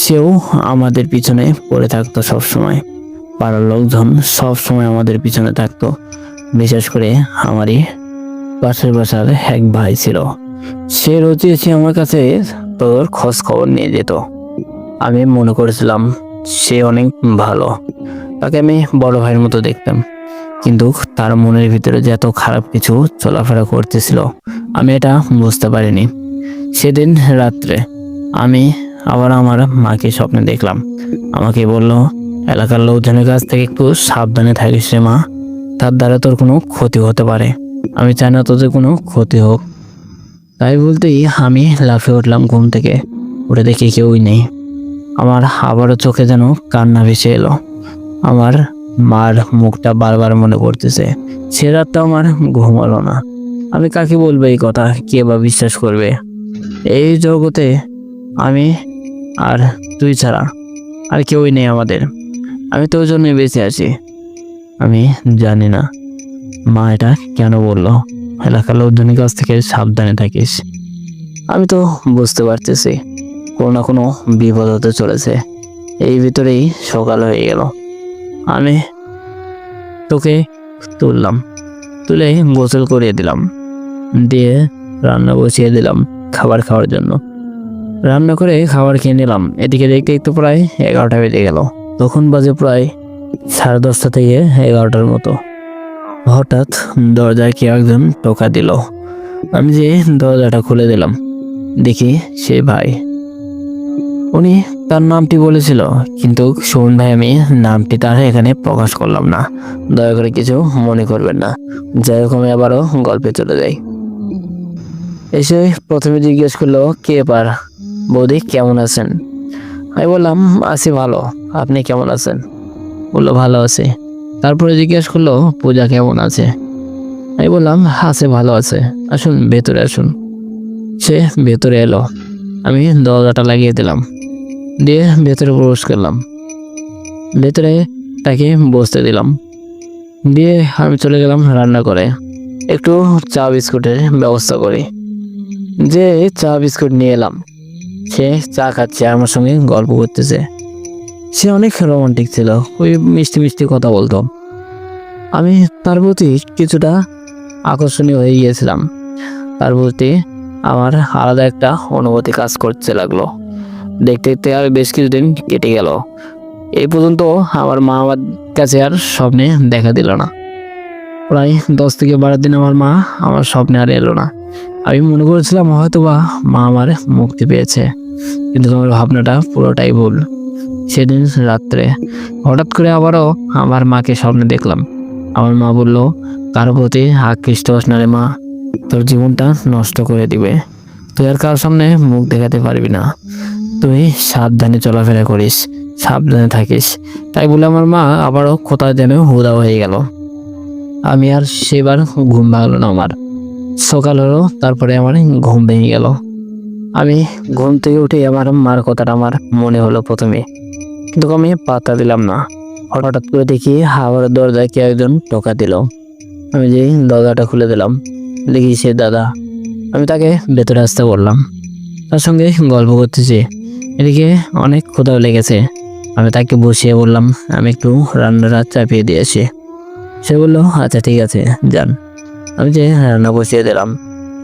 সেও আমাদের পিছনে পড়ে থাকতো সবসময়। পাড়ার লোকজন সবসময় আমাদের পিছনে থাকতো। বিশেষ করে আমারই পাশের বাসার এক ভাই ছিল, সে রোজই এসে আমার কাছে তোর খোঁজ খবর নিয়ে যেত। আমি মনে করেছিলাম সে অনেক ভালো, তাকে আমি বড় ভাইয়ের মতো দেখতাম। কিন্তু তার মনের ভিতরে যে এত খারাপ কিছু চলাফেরা করতেছিল, আমি এটা বুঝতে পারিনি। সেদিন রাত্রে আমি আবার আমার মাকে স্বপ্নে দেখলাম। আমাকে বলল, এলাকার লোকজনের কাছ থেকে একটু সাবধানে থাকিস রে মা, তার দ্বারা তোর কোনো ক্ষতি হতে পারে। আমি চাই না তোদের কোনো ক্ষতি হোক। তাই বলতেই আমি লাফিয়ে উঠলাম ঘুম থেকে। উঠে দেখি কেউই নেই। আমার আবারও চোখে যেন কান্না ভেসে এলো। আমার মার মুখটা বারবার মনে পড়তেছে। সে রাতটা আমার ঘুম হলো না। আমি কাকে বলবো এই কথা, কে বা বিশ্বাস করবে? এই জগতে আমি আর তুই ছাড়া আর কেউই নেই আমাদের। আমি তোর জন্য বেঁচে আছি। আমি জানি না মা এটা কেন বললো, এলাকার লোকজনের কাছ থেকে সাবধানে থাকিস। আমি তো বুঝতে পারতেছি কোনো না কোনো বিপদ হতে চলেছে। এই ভিতরেই সকাল হয়ে গেল। আমি তোকে তুললাম, তুলে গোসল করিয়ে দিলাম, দিয়ে রান্না বসিয়ে দিলাম খাবার খাওয়ার জন্য। রান্না করে খাবার খেয়ে নিলাম। এদিকে দেখতে একটু প্রায় 11টা বেজে গেল। তখন বাজে প্রায় 10:30 থেকে 11টার মতো। হঠাৎ দরজায় কেউ একজন টোকা দিল। আমি যে দরজাটা খুলে দিলাম, দেখি সে ভাই। উনি তার নামটি বলেছিল, কিন্তু সুমন ভাই আমি নামটি তার এখানে প্রকাশ করলাম না, দয়া করে কিছু মনে করবেন না। যাই হোক, আমি আবারও গল্পে চলে যাই। এসে প্রথমে জিজ্ঞেস করলো, কে পার বৌদি, কেমন আছেন? আমি বললাম, আছি ভালো, আপনি কেমন আছেন? বললো, ভালো আছে। তারপরে জিজ্ঞেস করলো, পূজা কেমন আছে? আমি বললাম, আছে, ভালো আছে, আসুন ভেতরে আসুন। সে ভেতরে এলো। আমি দরজাটা লাগিয়ে দিলাম, দিয়ে ভেতরে প্রবেশ করলাম। ভেতরে তাকে বসতে দিলাম, দিয়ে আমি চলে গেলাম রান্না করে। একটু চা বিস্কুটের ব্যবস্থা করি, যে চা বিস্কুট নিয়ে এলাম। সে চা খাচ্ছে, আমার সঙ্গে গল্প করতেছে। সে অনেক রোমান্টিক ছিল, ওই মিষ্টি মিষ্টি কথা বলতো। আমি তার প্রতি কিছুটা আকর্ষণীয় হয়ে গিয়েছিলাম। তার প্রতি আমার আলাদা একটা অনুভূতি কাজ করতে লাগলো। দেখতে দেখতে আর বেশ কিছুদিন কেটে গেল। এই পর্যন্ত আমার মা আমার কাছে আর স্বপ্নে দেখা দিল না। প্রায় 10 থেকে 12 দিন আমার মা আমার স্বপ্নে আর এলো না। আমি মনে করেছিলাম হয়তো বা মা আমার মুক্তি পেয়েছে, কিন্তু আমার ভাবনাটা পুরোটাই ভুল। সেদিন রাত্রে হঠাৎ করে আবারও আমার মাকে স্বপ্নে দেখলাম। আমার মা বলল, কারো প্রতি আকৃষ্ট হোস না রে মা, তোর জীবনটা নষ্ট করে দিবে। তুই আর কারোর সামনে মুখ দেখাতে পারবি না। তুই সাবধানে চলাফেরা করিস, সাবধানে থাকিস। তাই বলে আমার মা আবারও কোথায় যেন উধাও হয়ে গেল। আমি আর সেবার ঘুম ভাঙলো না আমার। সকাল হলো, তারপরে আমার ঘুম ভেঙে গেল। আমি ঘুম থেকে উঠে আমার মার কথাটা আমার মনে হলো প্রথমে, কিন্তু আমি পাত্তা দিলাম না। হঠাৎ করে দেখি আবার দরজায় কে একজন টোকা দিল। আমি যে দরজাটা খুলে দিলাম, দেখি সে দাদা। আমি তাকে ভেতরে আসতে বললাম। তার সঙ্গে গল্প করতেছি। এদিকে অনেক ক্ষুধাও লেগেছে। আমি তাকে বসিয়ে বললাম আমি একটু রান্নাটা চাপিয়ে দিয়েছি। সে বলল আচ্ছা ঠিক আছে যান। আমি যে রান্না বসিয়ে দিলাম,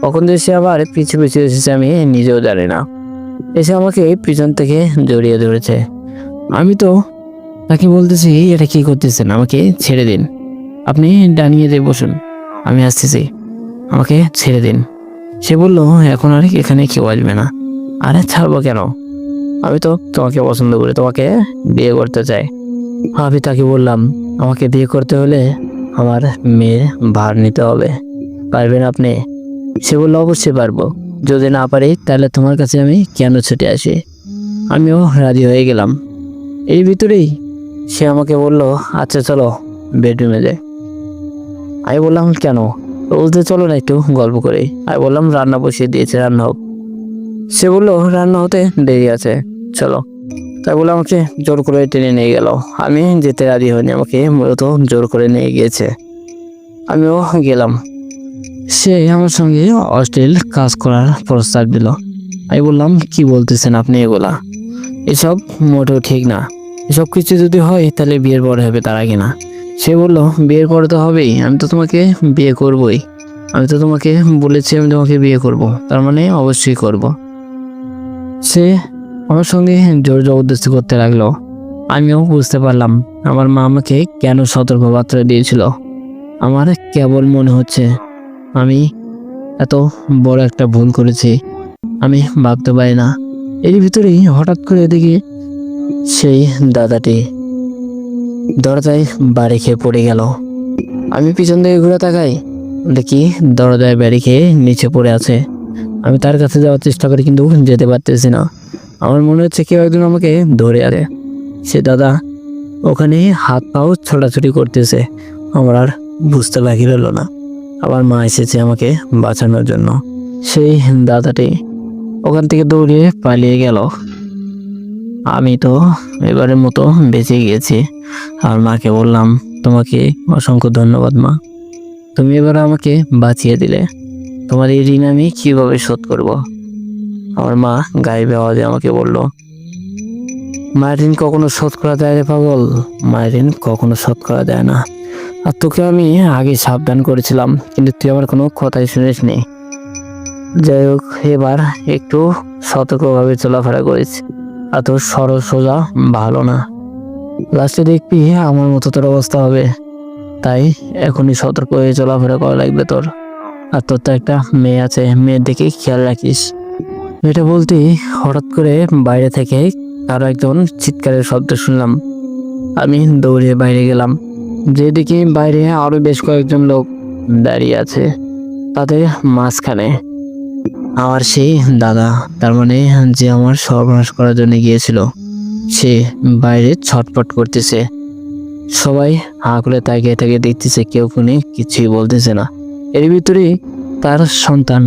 কখন যে সে আবার পিছু পিছু এসেছে আমি নিজেও জানি না। এসে আমাকে পিছন থেকে জড়িয়ে ধরেছে। আমি তো তাকে বলতেছি এটা কি করতেছেন, আমাকে ছেড়ে দিন, আপনি ডানিয়ে দিয়ে বসুন, আমি আসতেছি, আমাকে ছেড়ে দিন। সে বলল এখন আর এখানে কেউ আসবে না। আরে ছাড়বো কেন, আমি তো তোমাকে পছন্দ করি, তোমাকে বিয়ে করতে চাই। আমি তাকে বললাম আমাকে বিয়ে করতে হলে আমার মেয়ের ভার নিতে হবে, পারবেন আপনি? সে বলল অবশ্যই পারবো, যদি না পারি তাহলে তোমার কাছে আমি কেন ছুটে আসি। আমিও রাজি হয়ে গেলাম। এর ভিতরেই সে আমাকে বলল আচ্ছা চলো বেডরুমে যাই। আমি বললাম কেন? বলতে চলো না একটু গল্প করি। আমি বললাম রান্না বসিয়ে দিয়েছে, রান্না হোক। সে বললো রান্না হতে দেরি আছে, চলো। তাই বলে আমাকে জোর করে টেনে নিয়ে গেল। আমি যেতে রাজি হয়নি, আমাকে মূলত জোর করে নিয়ে গিয়েছে। আমিও গেলাম। সে আমার সঙ্গে অশ্লীল কাজ করার প্রস্তাব দিল। আমি বললাম কি বলতেছেন আপনি এগুলা, এসব মোটেও ঠিক না। এসব কিছু যদি হয় তাহলে বিয়ের পরে হবে, তার আগে না। সে বলল বিয়ের পরে তো হবেই, আমি তো তোমাকে বিয়ে করবই, আমি তো তোমাকে বলেছি আমি তোমাকে বিয়ে করব, তার মানে অবশ্যই করব। সে আমার সঙ্গে জোর জবরদস্তি করতে লাগলো। আমিও বুঝতে পারলাম আমার মা আমাকে কেন সতর্কবার্তা দিয়েছিল। আমার কেবল মনে হচ্ছে আমি এত বড় একটা ভুল করেছি, আমি ভাবতে পারি না। এর ভিতরেই হঠাৎ করে দেখি সেই দাদাটি দরজায় বাড়ি খেয়ে পড়ে গেল। আমি পিছন দিকে ঘুরে তাকাই, দেখি দরজায় বাড়ি খেয়ে নিচে পড়ে আছে। আমি তার কাছে যাওয়ার চেষ্টা করি কিন্তু যেতে পারতেছি না। আমার মনে হচ্ছে কেউ একজন আমাকে ধরে আছে। সে দাদা ওখানে হাত পাও ছোটাছুটি করতেছে। আমার আর বুঝতে বাকি রইল না আমার মা এসেছে আমাকে বাঁচানোর জন্য। সেই দাদাটি ওখান থেকে দৌড়িয়ে পালিয়ে গেল। আমি তো এবারের মতো বেঁচে গিয়েছি। আর মাকে বললাম তোমাকে অসংখ্য ধন্যবাদ মা, তুমি এবার আমাকে বাঁচিয়ে দিলে। তোমার এই ঋণ আমি কিভাবে শোধ করব? আমার মা গায়েবে আওয়াজে আমাকে বলল মায়ের ঋণ কখনো শোধ করা যায় রে পাগল, মায়ের ঋণ কখনো শোধ করা যায় না। আর তোকে আমি আগে সাবধান করেছিলাম কিন্তু তুই আমার কোনো কথাই শুনিসনি। যাই হোক এবার একটু সতর্কভাবে চলাফেরা করিস, আর তোর সরল সোজা ভালো না, লাস্টে দেখবি আমার মতো তোর অবস্থা হবে। তাই এখনই সতর্ক হয়ে চলাফেরা করা লাগবে তোর। আর তোর তো একটা মেয়ে আছে, মেয়ের দিকে খেয়াল রাখিস। এটা বলতেই হঠাৎ করে বাইরে থেকে কারো একজন চিৎকারের শব্দ শুনলাম। আমি দৌড়ে বাইরে গেলাম, যেদিকে বাইরে আরো বেশ কয়েকজন লোক দাঁড়িয়ে আছে, তাদের মাঝখানে আমার সেই দাদা, তার মানে যে আমার সর্বনাশ করার জন্য গিয়েছিল, সে বাইরে ছটফট করতেছে। সবাই হাঁ করে তাকিয়ে তাকিয়ে দেখতেছে, কেউ কোনো কিছুই বলতেছে না। এর ভিতরে তার সন্তান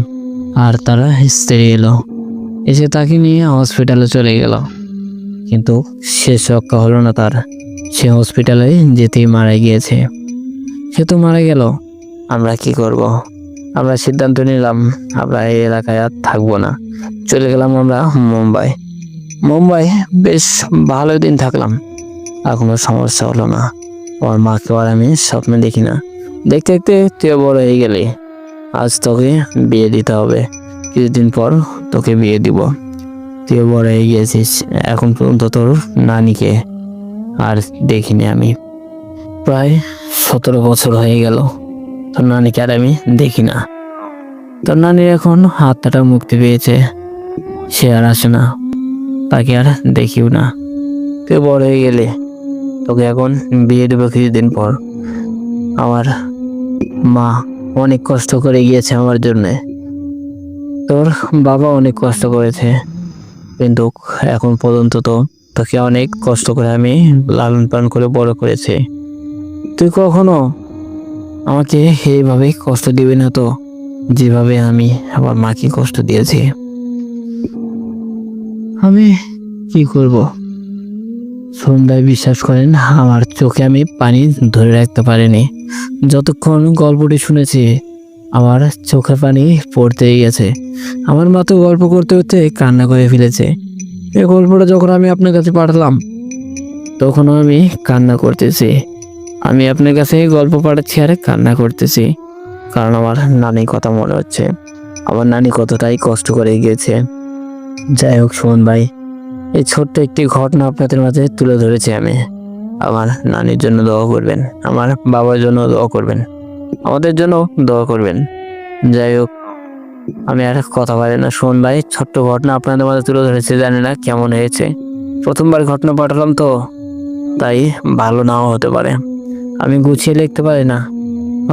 আর তার স্ত্রী এলো, এসে তাকে নিয়ে হসপিটালে চলে গেল। কিন্তু শেষ রক্ষা হলো না তার, সে হসপিটালে যেতেই মারা গিয়েছে। সে তো মারা গেল, আমরা কি করব? আমরা সিদ্ধান্ত নিলাম আমরা এই এলাকায় আর থাকবো না। চলে গেলাম আমরা মুম্বাই। মুম্বাই বেশ ভালো দিন থাকলাম, আর কোনো সমস্যা হলো না। আমার মাকে আর আমি স্বপ্নে দেখি না। দেখতে দেখতে তুই বড় হয়ে গেলি, আজ তোকে বিয়ে দিতে হবে, কিছুদিন পর তোকে বিয়ে দিব। তুই বড় হয়ে গিয়েছিস, এখন পর্যন্ত তোর নানিকে আর দেখিনি আমি। প্রায় 17 বছর হয়ে গেল তোর নানিকে আর আমি দেখি না। তোর নানির এখন হাতটা মুক্তি পেয়েছে, সে আর আসে না, তাকে আর দেখিও না। তুই বড় হয়ে গেলে, তোকে এখন বিয়ে দেবো কিছুদিন পর। আমার মা অনেক কষ্ট করে গিয়েছে আমার জন্যে, তোর বাবা অনেক কষ্ট করেছে, কিন্তু এখন পর্যন্ত তো তোকে অনেক কষ্ট করে আমি লালন পালন করে বড় করেছি। তুই কখনো আমাকে এইভাবে কষ্ট দিবি না তো, যেভাবে আমি আমার মাকে কষ্ট দিয়েছি। আমি কি করব? সন্ধ্যায় বিশ্বাস করেন আমার চোখে আমি পানি ধরে রাখতে পারিনি। যতক্ষণ গল্পটি শুনেছি আমার চোখে পানি পড়তেই গেছে। আমার মা তো গল্প করতে করতে কান্না করে ফেলেছে। এই গল্পটা যখন আমি আপনার কাছে পাঠালাম তখনও আমি কান্না করতেছি। আমি আপনার কাছে গল্প পাঠাচ্ছি আর কান্না করতেছি, কারণ আমার নানির কথা মনে হচ্ছে। আমার নানি কতটাই কষ্ট করে গিয়েছে। যাই হোক সুমন ভাই, এই ছোট্ট একটি ঘটনা আপনাদের মাঝে তুলে ধরেছি আমি। আমার নানির জন্য দোয়া করবেন, আমার বাবার জন্য দোয়া করবেন, আমাদের জন্য দোয়া করবেন। যাই হোক, আমি আর কথা পারি না সুমন ভাই। ছোট্ট ঘটনা আপনাদের মাঝে তুলে ধরেছি, জানি না কেমন হয়েছে। প্রথমবার ঘটনা পাঠালাম তো, তাই ভালো নাও হতে পারে। আমি গুছিয়ে লিখতে পারি না।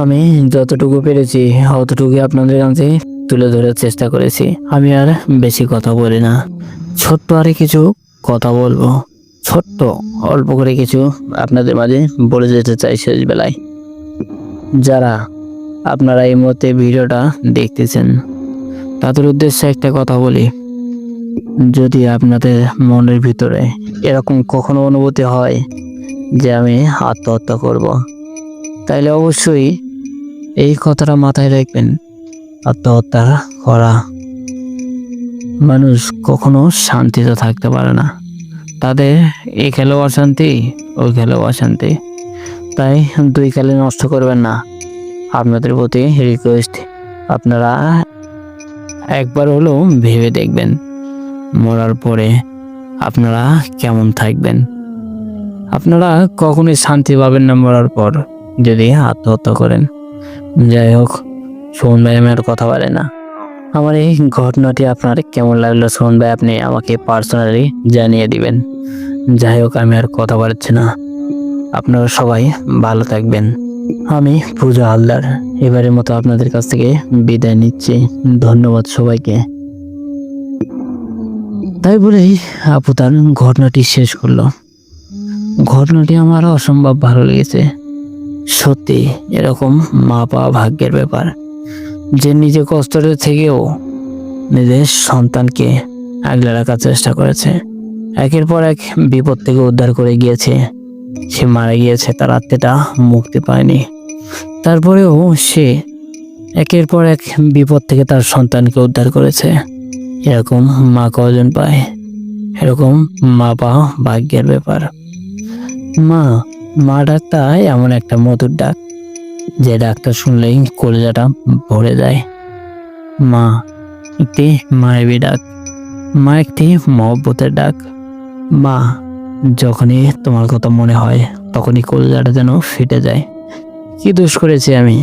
আমি যতটুকু পেরেছি অতটুকু আপনাদের কাছে তুলে ধরার চেষ্টা করেছি। আমি আর বেশি কথা বলি না। ছোট্ট আরে কিছু কথা বলবো, ছোট্ট অল্প করে কিছু আপনাদের মাঝে বলে যেতে চাই শেষ বেলায়। যারা আপনারা এই মুহূর্তে ভিডিওটা দেখতেছেন তাদের উদ্দেশ্যে একটা কথা বলি। যদি আপনাদের মনের ভিতরে এরকম কখনো অনুভূতি হয় যে আমি আত্মহত্যা করব, তাইলে অবশ্যই এই কথাটা মাথায় রাখবেন। আত্মহত্যা করা মানুষ কখনো শান্তিতে থাকতে পারে না। তাদের এই খেলেও অশান্তি, ওই খেলেও অশান্তি। তাই দুই খেলে নষ্ট করবেন না। আপনাদের প্রতি রিকোয়েস্ট, আপনারা একবার হলেও ভেবে দেখবেন মরার পরে আপনারা কেমন থাকবেন। আপনারা কখনোই শান্তি পাবেন না মরার পর যদি আত্মহত্যা করেন। যাই হোক সুমন ভাই, আমি আর কথা বলে না। আমার এই ঘটনাটি আপনার কেমন লাগলো সুমন ভাই, আপনি আমাকে পার্সোনালি জানিয়ে দিবেন। যাই হোক, আমি আর কথা বলছি না। আপনারা সবাই ভালো থাকবেন। আমি পূজা হালদার এবারের মতো আপনাদের কাছ থেকে বিদায় নিচ্ছি। ধন্যবাদ সবাইকে। তাই বলেই আপু তার ঘটনাটি শেষ করলো। ঘটনাটি আমার অসম্ভব ভালো লেগেছে। সত্যি এরকম মা পাওয়া ভাগ্যের ব্যাপার, যে নিজে কষ্টের থেকেও নিজের সন্তানকে আগলে রাখার চেষ্টা করেছে। একের পর এক বিপদ থেকে উদ্ধার করে গিয়েছে। সে মারা গিয়েছে, তার আত্মাটা মুক্তি পায়নি। তারপরেও সে একের পর এক বিপদ থেকে তার সন্তানকে উদ্ধার করেছে। এরকম মা কজন পায়? এরকম মা পাওয়া ভাগ্যের ব্যাপার। মা মা ডাকটা এমন একটা মধুর ডাক, যে ডাকটা শুনলেই কলিজাটা ভরে যায়। মা একটি মায়াবী ডাক, মা একটি মহব্বতের ডাক। মা যখনই তোমার কথা মনে হয় তখনই কলিজাটা যেন ফেটে যায়। কি দোষ করেছি আমি,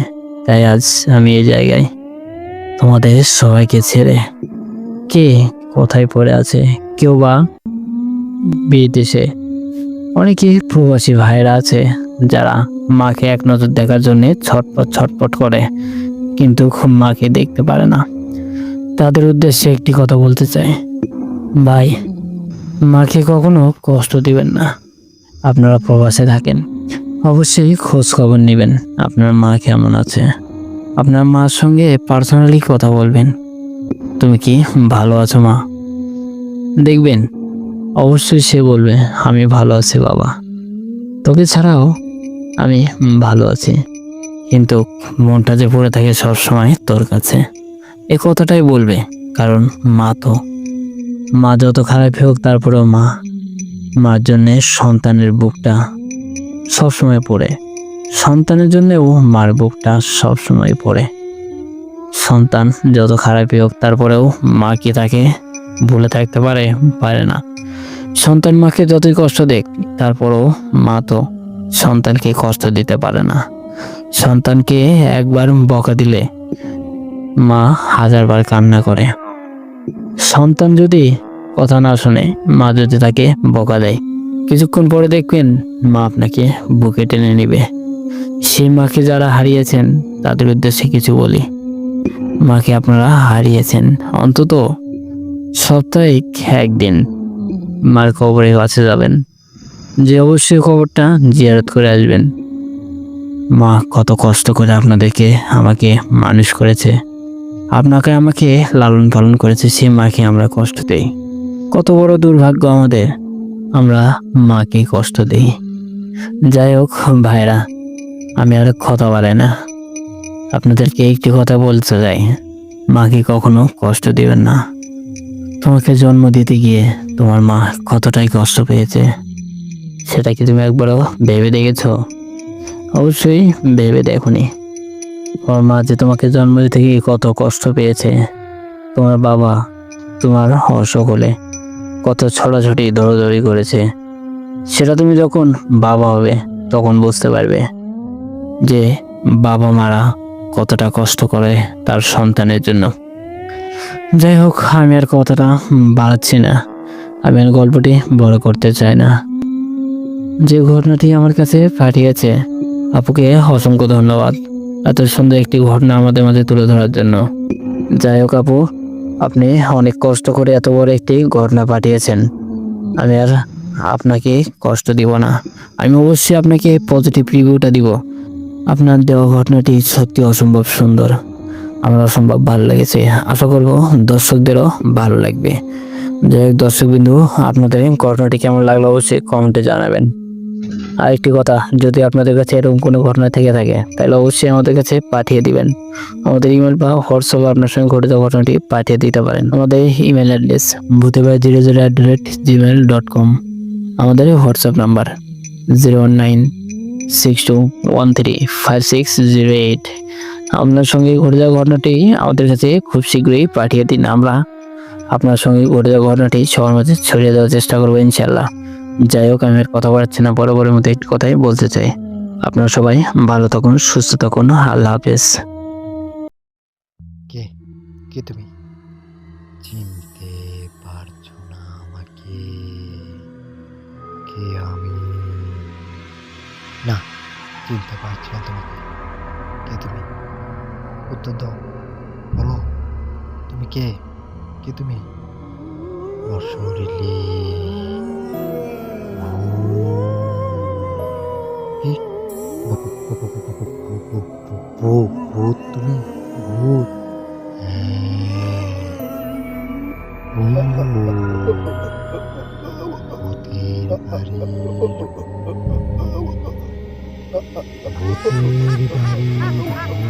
তাই আজ আমি এই জায়গায় তোমাদের সবাইকে ছেড়ে? কে কোথায় পড়ে আছে? কেউ বা বিদেশে, অনেকে প্রবাসী ভাইরা আছে যারা মাকে এক নজর দেখার জন্য ছটপট ছটপট করে, কিন্তু মাকে দেখতে পারে না। তাদের উদ্দেশ্যে একটি কথা বলতে চাই, ভাই মাকে কখনো কষ্ট দিবেন না। আপনারা প্রবাসে থাকেন, অবশ্যই খোঁজ খবর নেবেন আপনার মা কেমন আছে। আপনার মার সঙ্গে পার্সোনালি কথা বলবেন, তুমি কি ভালো আছো মা? দেখবেন অবশ্যই সে বলবে আমি ভালো আছি বাবা, তোকে ছাড়াও আমি ভালো আছি, কিন্তু মনটা যে পড়ে থাকে সবসময় তোর কাছে। এই কথাটাই বলবে, কারণ মা তো, মা যত খারাপ হোক তারপরেও মা, মার জন্যে সন্তানের বুকটা সবসময় পড়ে। সন্তানের জন্যেও মার বুকটা সবসময় পড়ে। সন্তান যত খারাপই হোক তারপরেও মা কি তাকে ভুলে থাকতে পারে? পারে না। সন্তান মাকে যতই কষ্ট দেখ তারপরেও মা তো সন্তানকে কষ্ট দিতে পারে না। সন্তানকে একবার বকা দিলে মা হাজারবার কান্না করে। সন্তান যদি কথা না শুনে, মা যদি তাকে বকা দেয়, কিছুক্ষণ পরে দেখবেন মা আপনাকে বুকে টেনে নেবে। সেই মাকে যারা হারিয়েছেন তাদের উদ্দেশ্যে কিছু বলি। মাকে আপনারা হারিয়েছেন, অন্তত সপ্তাহে একদিন মার কবরের কাছে যাবেন, যে অবশ্যই কবরটা জিয়ারত করে আসবেন। মা কত কষ্ট করে আপনাদেরকে আমাকে মানুষ করেছে, আপনাকে আমাকে লালন পালন করেছে, সেই মাকে আমরা কষ্ট দেই। কত বড় দুর্ভাগ্য আমাদের, আমরা মাকে কষ্ট দেই। যাই হোক ভাইরা, আমি আর কথা বলে না। আপনাদেরকে একটি কথা বলতে চাই, মাকে কখনো কষ্ট দিবেন না। তোমাকে জন্ম দিতে গিয়ে তোমার মা কতটাই কষ্ট পেয়েছে, সেটা কি তুমি একবারও ভেবে দেখেছো? অবশ্যই ভেবে দেখোনি। তোমার মা যে তোমাকে জন্ম দিতে গিয়ে কত কষ্ট পেয়েছে, তোমার বাবা, তোমার সকলে কত ছোটাছুটি দৌড়াদৌড়ি করেছে, সেটা তুমি যখন বাবা হবে তখন বুঝতে পারবে যে বাবা মারা কতটা কষ্ট করে তার সন্তানের জন্য। যাই হোক, আমি আর কথাটা বাড়াচ্ছি না, আমি আর গল্পটি বড় করতে চাই না। যে ঘটনাটি আমার কাছে পাঠিয়েছে, আপুকে অসংখ্য ধন্যবাদ এত সুন্দর একটি ঘটনা আমাদের মাঝে তুলে ধরার জন্য। যাই হোক আপু, আপনি অনেক কষ্ট করে এত বড় একটি ঘটনা পাঠিয়েছেন। আমি আর আপনাকে কষ্ট দিব না, আমি অবশ্যই আপনাকে পজিটিভ রিভিউটা দিব। আপনার দেওয়া ঘটনাটি সত্যি অসম্ভব সুন্দর, আমার অসম্ভব ভালো লেগেছে। আশা করবো দর্শকদেরও ভালো লাগবে। যাই হোক দর্শকবিন্দু, আপনাদের ঘটনাটি কেমন লাগলো অবশ্যই কমেন্টে জানাবেন। আর একটি কথা, যদি আপনাদের কাছে এরকম কোনো ঘটনা থেকে থাকে তাহলে অবশ্যই আমাদের কাছে পাঠিয়ে দিবেন। আমাদের ইমেল বা হোয়াটসঅ্যাপে আপনার সঙ্গে ঘটে যাওয়া ঘটনাটি পাঠিয়ে দিতে পারেন। আমাদের ইমেল অ্যাড্রেস bhutebai00@gmail.com। আমাদের হোয়াটসঅ্যাপ নাম্বার 01962135608। আপনার সঙ্গে ঘটে যাওয়া ঘটনাটি আমাদের কাছে খুব শীঘ্রই পাঠিয়ে দিন। আমরা আপনার সঙ্গে ঘটে যাওয়া ঘটনাটি সবার মাঝে ছড়িয়ে দেওয়ার চেষ্টা করবো ইনশাল্লাহ। যাই হোক, আমি আর কথা বলাচ্ছি না, বরাবরের মতো একটি কথাই বলতে চাই। আপনারা সবাই ভালো থাকুন, সুস্থ থাকুন, আল্লাহ হাফেজ। কে কে তুমি? চিনতে পারছো না আমাকে? কে আমি? না, চিনতে পারছি না তোমাকে। কে তুমি? উত্তর দাও, বলো তুমি কে? কে তুমি? অশরীরী কি? ভূত তুমি? ভূত? ভূতের বাড়ি, ভূতের বাড়ি।